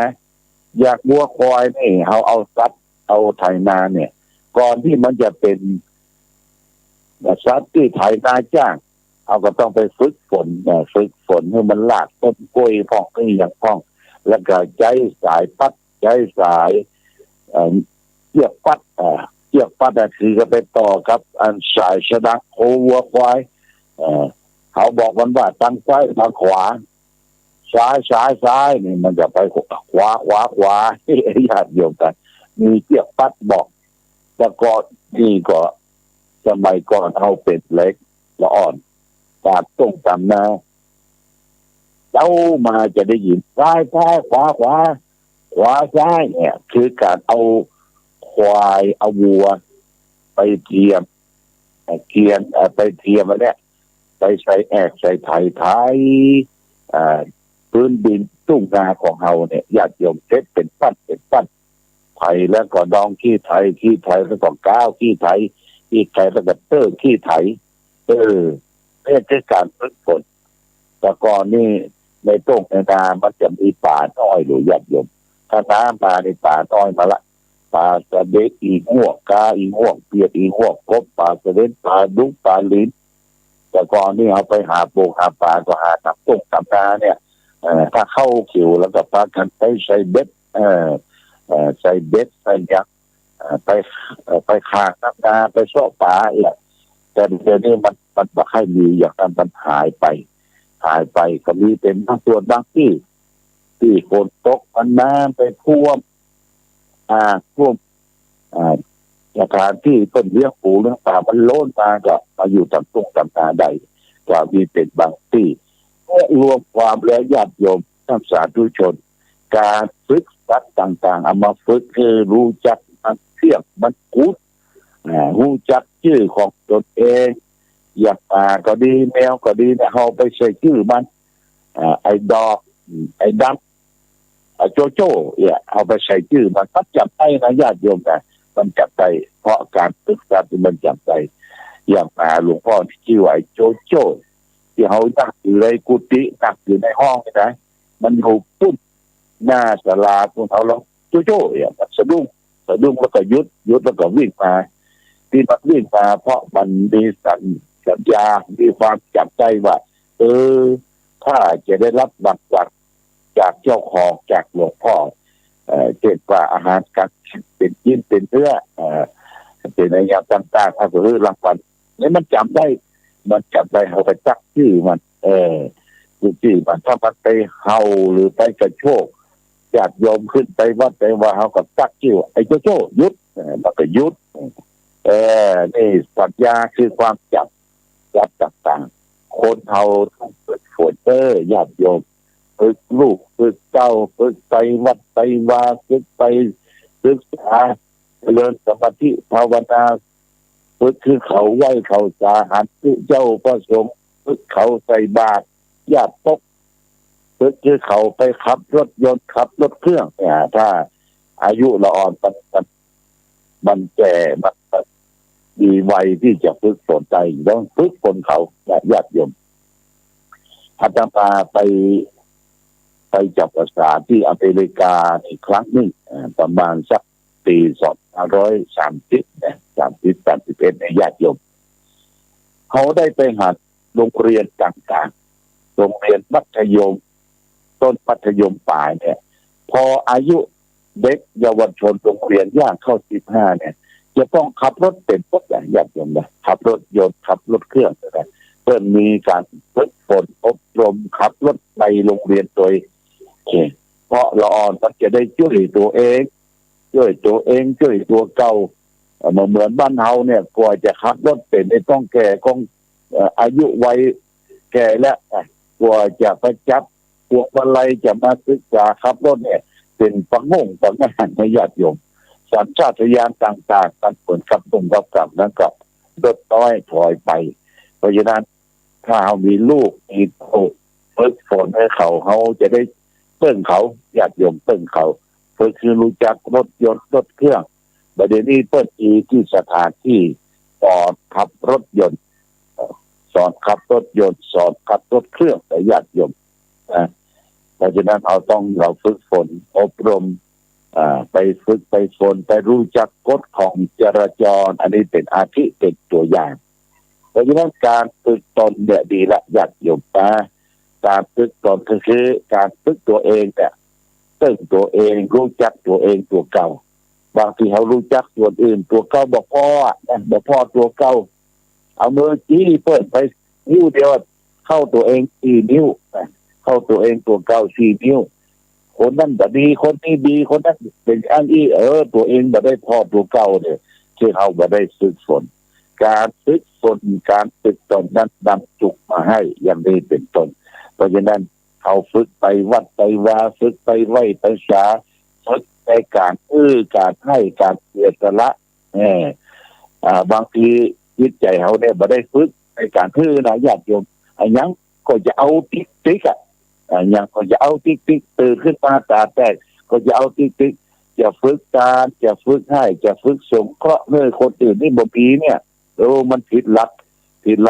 อยากวัวควายนี่เอาสัตว์เอาไถนาเนี่ยก่อนที่มันจะเป็นสัตว์ที่ไถนาจ้างเอาก็ต้องไปฝึกฝนให้มันลากต้นกล้วยพ่องนี่อย่างพ่องแล้วก็ใช้สายปัดใช้สายเชือกปัดเชือกปัดคือก็ไปต่อครับอันสายชดักโควัวควายเขาบอกมันว่าตั้งซ้ายมาขวาซ้ายนี่มันจะไปขวาญาติโยมกันมีเชือกปัดบอกแต่ก่อนนี่ก็สมัยก่อนเอาเป็ดเล็กละอ่อนตาต้งตำนาเจ้ามาจะได้ยินซ้ายขวาซ้ายเนี่ยคือการเอาควายเอาวัวไปเทียมไปเทียมมาเนี่ยไปใส่ใส่ไถพื้นดินตุ้งนาของเฮาเนี่ยญาติโยมเซ็ตเป็นปั้นไถแล้วก็ดองขี้ไถแล้วก็ก้าวขี้ไถแล้วก็เตอร์ขี้ไถนี่คือการฝึกฝนแต่ก่อนนี่ในต้งในนามันจะมีป่าน้อยหรือญาติโยมถ้าน้ำมาในป่าน้อยมาละปลาสะเด็ดอีหัวกาอีหัวเปียดอีหัวกบปลาสะเด็ดปลาดุกปลาลิ้นแต่ก่อนนี่เอาไปหาปูหาปลาก็หาตับต้งตับนาเนี่ยถ้าเข้าคิวแล้วก็ปลากันไปใส่เบ็ดใส่เบ็ดใส่ยักษ์ไปขาดน้ำนาไปซ่อปลาเนี่ยแต่เดี๋ยวนี้มันไม่ค่อยมีอย่างนั้นมันหายไปก็มีเป็นบางส่วนบางที่ฝนตกมันน้ำไปท่วมสถานที่ต้นเลี้ยงปูเลี้ยงปลามันโล้นมาก็มาอยู่ตามตรงตามนาใดก็มีเป็นบางที่รวมความแล้วญาติโยมท่านสาธุชนการฝึกสัตว์ต่างๆเอามาฝึกคือรู้จักมันเทียบมันกูดรู้จักชื่อของตนเองอย่างปลาก็ดีแมวก็ดีเนี่ยเอาไปใส่ชื่อมันไอ้ดอกไอ้ดำโจโจ้เนี่ยเอาไปใส่ชื่อมันจับได้นะญาติโยมนะมันจับได้เพราะการศึกษาที่มันจับได้อย่างหลวงพ่อที่ชื่อว่าโจโจ้ที่เขาตั้งอยู่ในกุฏิตั้งอยู่ในห้องนี่นะมันอยู่ปุ๊บหน้าศาลาพวกเขาแล้วโจโจ้เนี่ยมันสะดุ้งแล้วก็ยุดแล้วก็วิ่งมาที่มันวิ่งมาเพราะมันมีสัญญามีความจับใจว่าถ้าจะได้รับบัตรจากเจ้าของจากหลวงพ่อเช่นว่าอาหารการเป็นยิ้มเป็นเนื้อเป็นอะไรอย่างต่างๆถ้าเกิดรางวัลนี่มันจำได้เขาไปจักชื่อมันชื่อมันถ้ามันไปเห่าหรือไปกระโชกจากโยมขึ้นไปวัดไปว่าเขาก็จักชื่อไอ้โจ้ยุดมันก็ยุดนี่สัญญาคือความจับต่างๆคนเขาต้องเปิดฝนญาติโยมฝึกลูกฝึกเจ้าฝึกไปวัดไปวาฝึกไปศึกษาเจริญสมาธิภาวนาฝึกคือเขาไหวเขาสาหัสเจ้าประสงค์ฝึกเขาใส่บาตรญาติตกฝึกคือเขาไปขับรถยนต์ขับรถเครื่องเนี่ยถ้าอายุละอ่อนมันแก่มันมีวัยที่จะฝึกฝนใจต้องฝึกฝนเขาญาติโยมอาตมาไปจับภาษาที่อเมริกาอีกครั้งหนึ่งประมาณสักปี2531ในญาติโยมเขาได้ไปหัดโรงเรียนต่างๆโรงเรียนมัธยมต้นมัธยมปลายเนี่ยพออายุเด็กเยาวชนโรงเรียนย่างเข้า15เนี่ยจะต้องขับรถเป็นพวกอย่างญาติโยมนะขับรถยนต์ขับรถเครื่องนะเพื่อมีการฝึกฝนอบรมขับรถในโรงเรียนโดยเพราะละอ่อนมันจะได้ช่วยตัวเองช่วยตัวเก่าเหมือนบ้านเฮาเนี่ยกว่าจะขับรถเป็นต้องแก่ของอายุวัยแก่แล้วกว่าจะไปจับพวกอะไรจะมาศึกษาขับรถเนี่ยเป็นปังงานในญาติโยมสัญชาตญาณต่างๆกันผลกับตรงกับนั้นก็ลดน้อยถอยไปเพราะฉะนั้นถ้าเรามีลูกมีโต ฝึกฝนให้เขาจะได้เปิ้งเขาญาติโยมเปิ้งเขาฝึกคือรู้จักรถยนต์รถเครื่องประเดี๋ยวนี้เปิ้งอีที่สถานที่สอนขับรถยนต์สอนขับรถยนต์สอนขับรถเครื่องแต่ญาติโยมเพราะฉะนั้นเราฝึกฝนอบรมไปฝึกไปฝนไปรู้จักกฎของจราจรอันนี้เป็นอาทิเป็นตัวอย่างเพราะฉะนั้นการฝึกตนเนี่ยดีละญาติโยมการฝึกตนก็คือการฝึกตัวเองเนี่ยตึงตัวเองรู้จักตัวเองตัวเก่าบางทีเขารู้จักตัวอื่นตัวเก่าบอกพ่อตัวเก่าเอามือจี้เปิดไปนิ้วเดียวเข้าตัวเอง4 นิ้วเข้าตัวเองตัวเก่า4 นิ้วคนนั้นแบบดีคนนี้ดีคนนั้นเป็นอันอีตัวเองแบบได้พ่อตัวเก่าเนี่ยที่เขาแบบได้ฝึกฝนการฝึกฝนการฝึกตนนั้นนำจุกมาให้อย่างนี้เป็นต้นเพราะฉะนั้นเขาฝึกไปวัดไปวาฝึกไปไหวไปสาฝึกในการการให้การเสียสละบางทีจิตใจเขาเนี่ยบ่ได้ฝึกในการนะญาติโยมยังก็จะเอาติ๊กยังก็จะเอาติ๊กตื่นขึ้นมาตาแตกก็จะเอาติ๊กจะฝึกการจะฝึกให้จะฝึกสงเคราะห์เมื่อคนอื่นนี่บ่ปีเนี่ยมันผิดหลั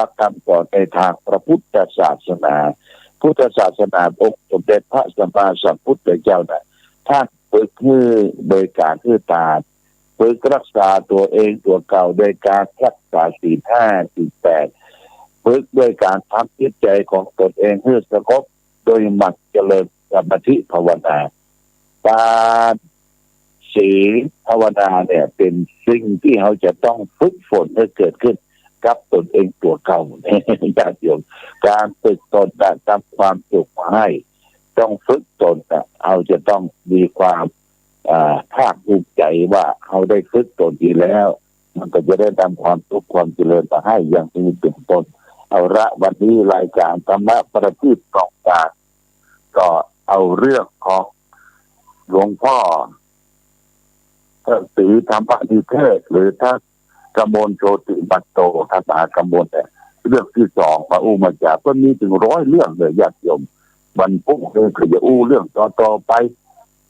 กคำสอนในทางพระพุทธศาสนาพุทธศาสนาองค์สมเด็จพระสัมมาสัมพุทธเจ้าน่ะท่านฝึกโดยการตาฝึกรักษาตัวเองตัวเก่าโดยการรักษาศีล 5 ศีล 8ฝึกด้วยการทำจิตใจของตนเองให้สงบโดยหมั่นเจริญสมาธิภาวนาการศีลภาวนาเนี่ยเป็นสิ่งที่เขาจะต้องฝึกฝนให้เกิดขึ้นกับตนเองตัวเก่าญาติโยมการฝึกตนทำความสุขมาให้ต้องฝึกตนเอาจะต้องมีความภาคภูมิใจว่าเขาได้ฝึกตนดีแล้วมันก็จะได้นำความสุขความเจริญมาให้อย่างนี้เป็นต้นเอาละวันนี้รายการธรรมะประทีปกองการก็เอาเรื่องของหลวงพ่อศรีธรรมนิเทศหรือท่านกมลโชติบัตโตท่านมหากมลเนี่ยเรื่องที่2มามาจากก็มีถึง100 เรื่องเลยญาติโยมมันปุ๊บเลยคือจะเรื่องต่อไป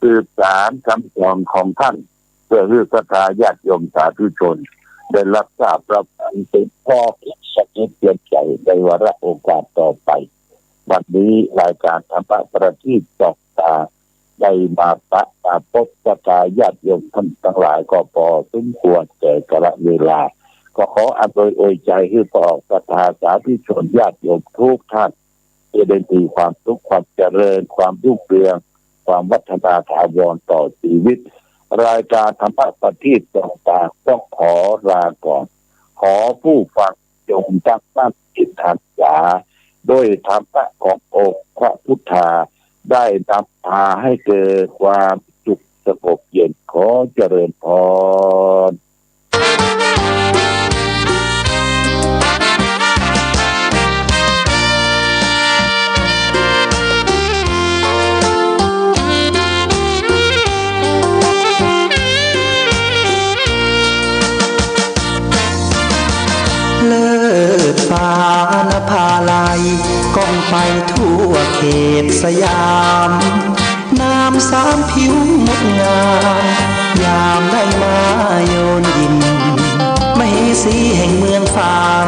สืบสานคำสอนของท่านเพื่อให้ศรัทธาญาติโยมสาธุชนได้รับทราบรับอันเป็นข้อคิดสักนิดเตือนใจในวาระโอกาสต่อไปวันนี้รายการธรรมะประทีปกองการได้มาพบประกาศญาติโยมท่านทั้งหลายก็พอสมควรแก่กาลเวลาก็ขออวยใจให้ต่อศรัทธาสาธุชนญาติโยมทุกท่านจะได้มีความสุขความเจริญความรุ่งเรืองความวัฒนาถาวรต่อชีวิตรายการธรรมะประทีปต่างๆต้องขอลาก่อนขอผู้ฟังจงตั้งมั่นจิตหันษาด้วยธรรมะขององค์พระพุทธาได้นำพาให้เกิดความสุขสงบเย็นขอเจริญพร ฟ้านภาลัยก้องไปทั่วเขตสยามน้ำสามผิวงดงามยามได้มาโยนยินมเหสีแห่งเมืองฝาง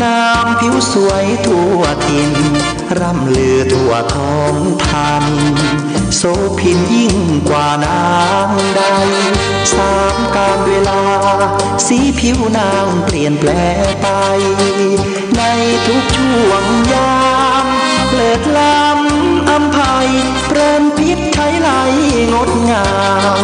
น้ำผิวสวยทั่วถิ่นร่ำลือทั่วท้องทันโสภินยิ่งกว่านางใดสามกาลเวลาสีผิวนางเปลี่ยนแปลไปในทุกช่วงยามเลิศล้ำอำไพเพลินพิษไทยไหลงดงาม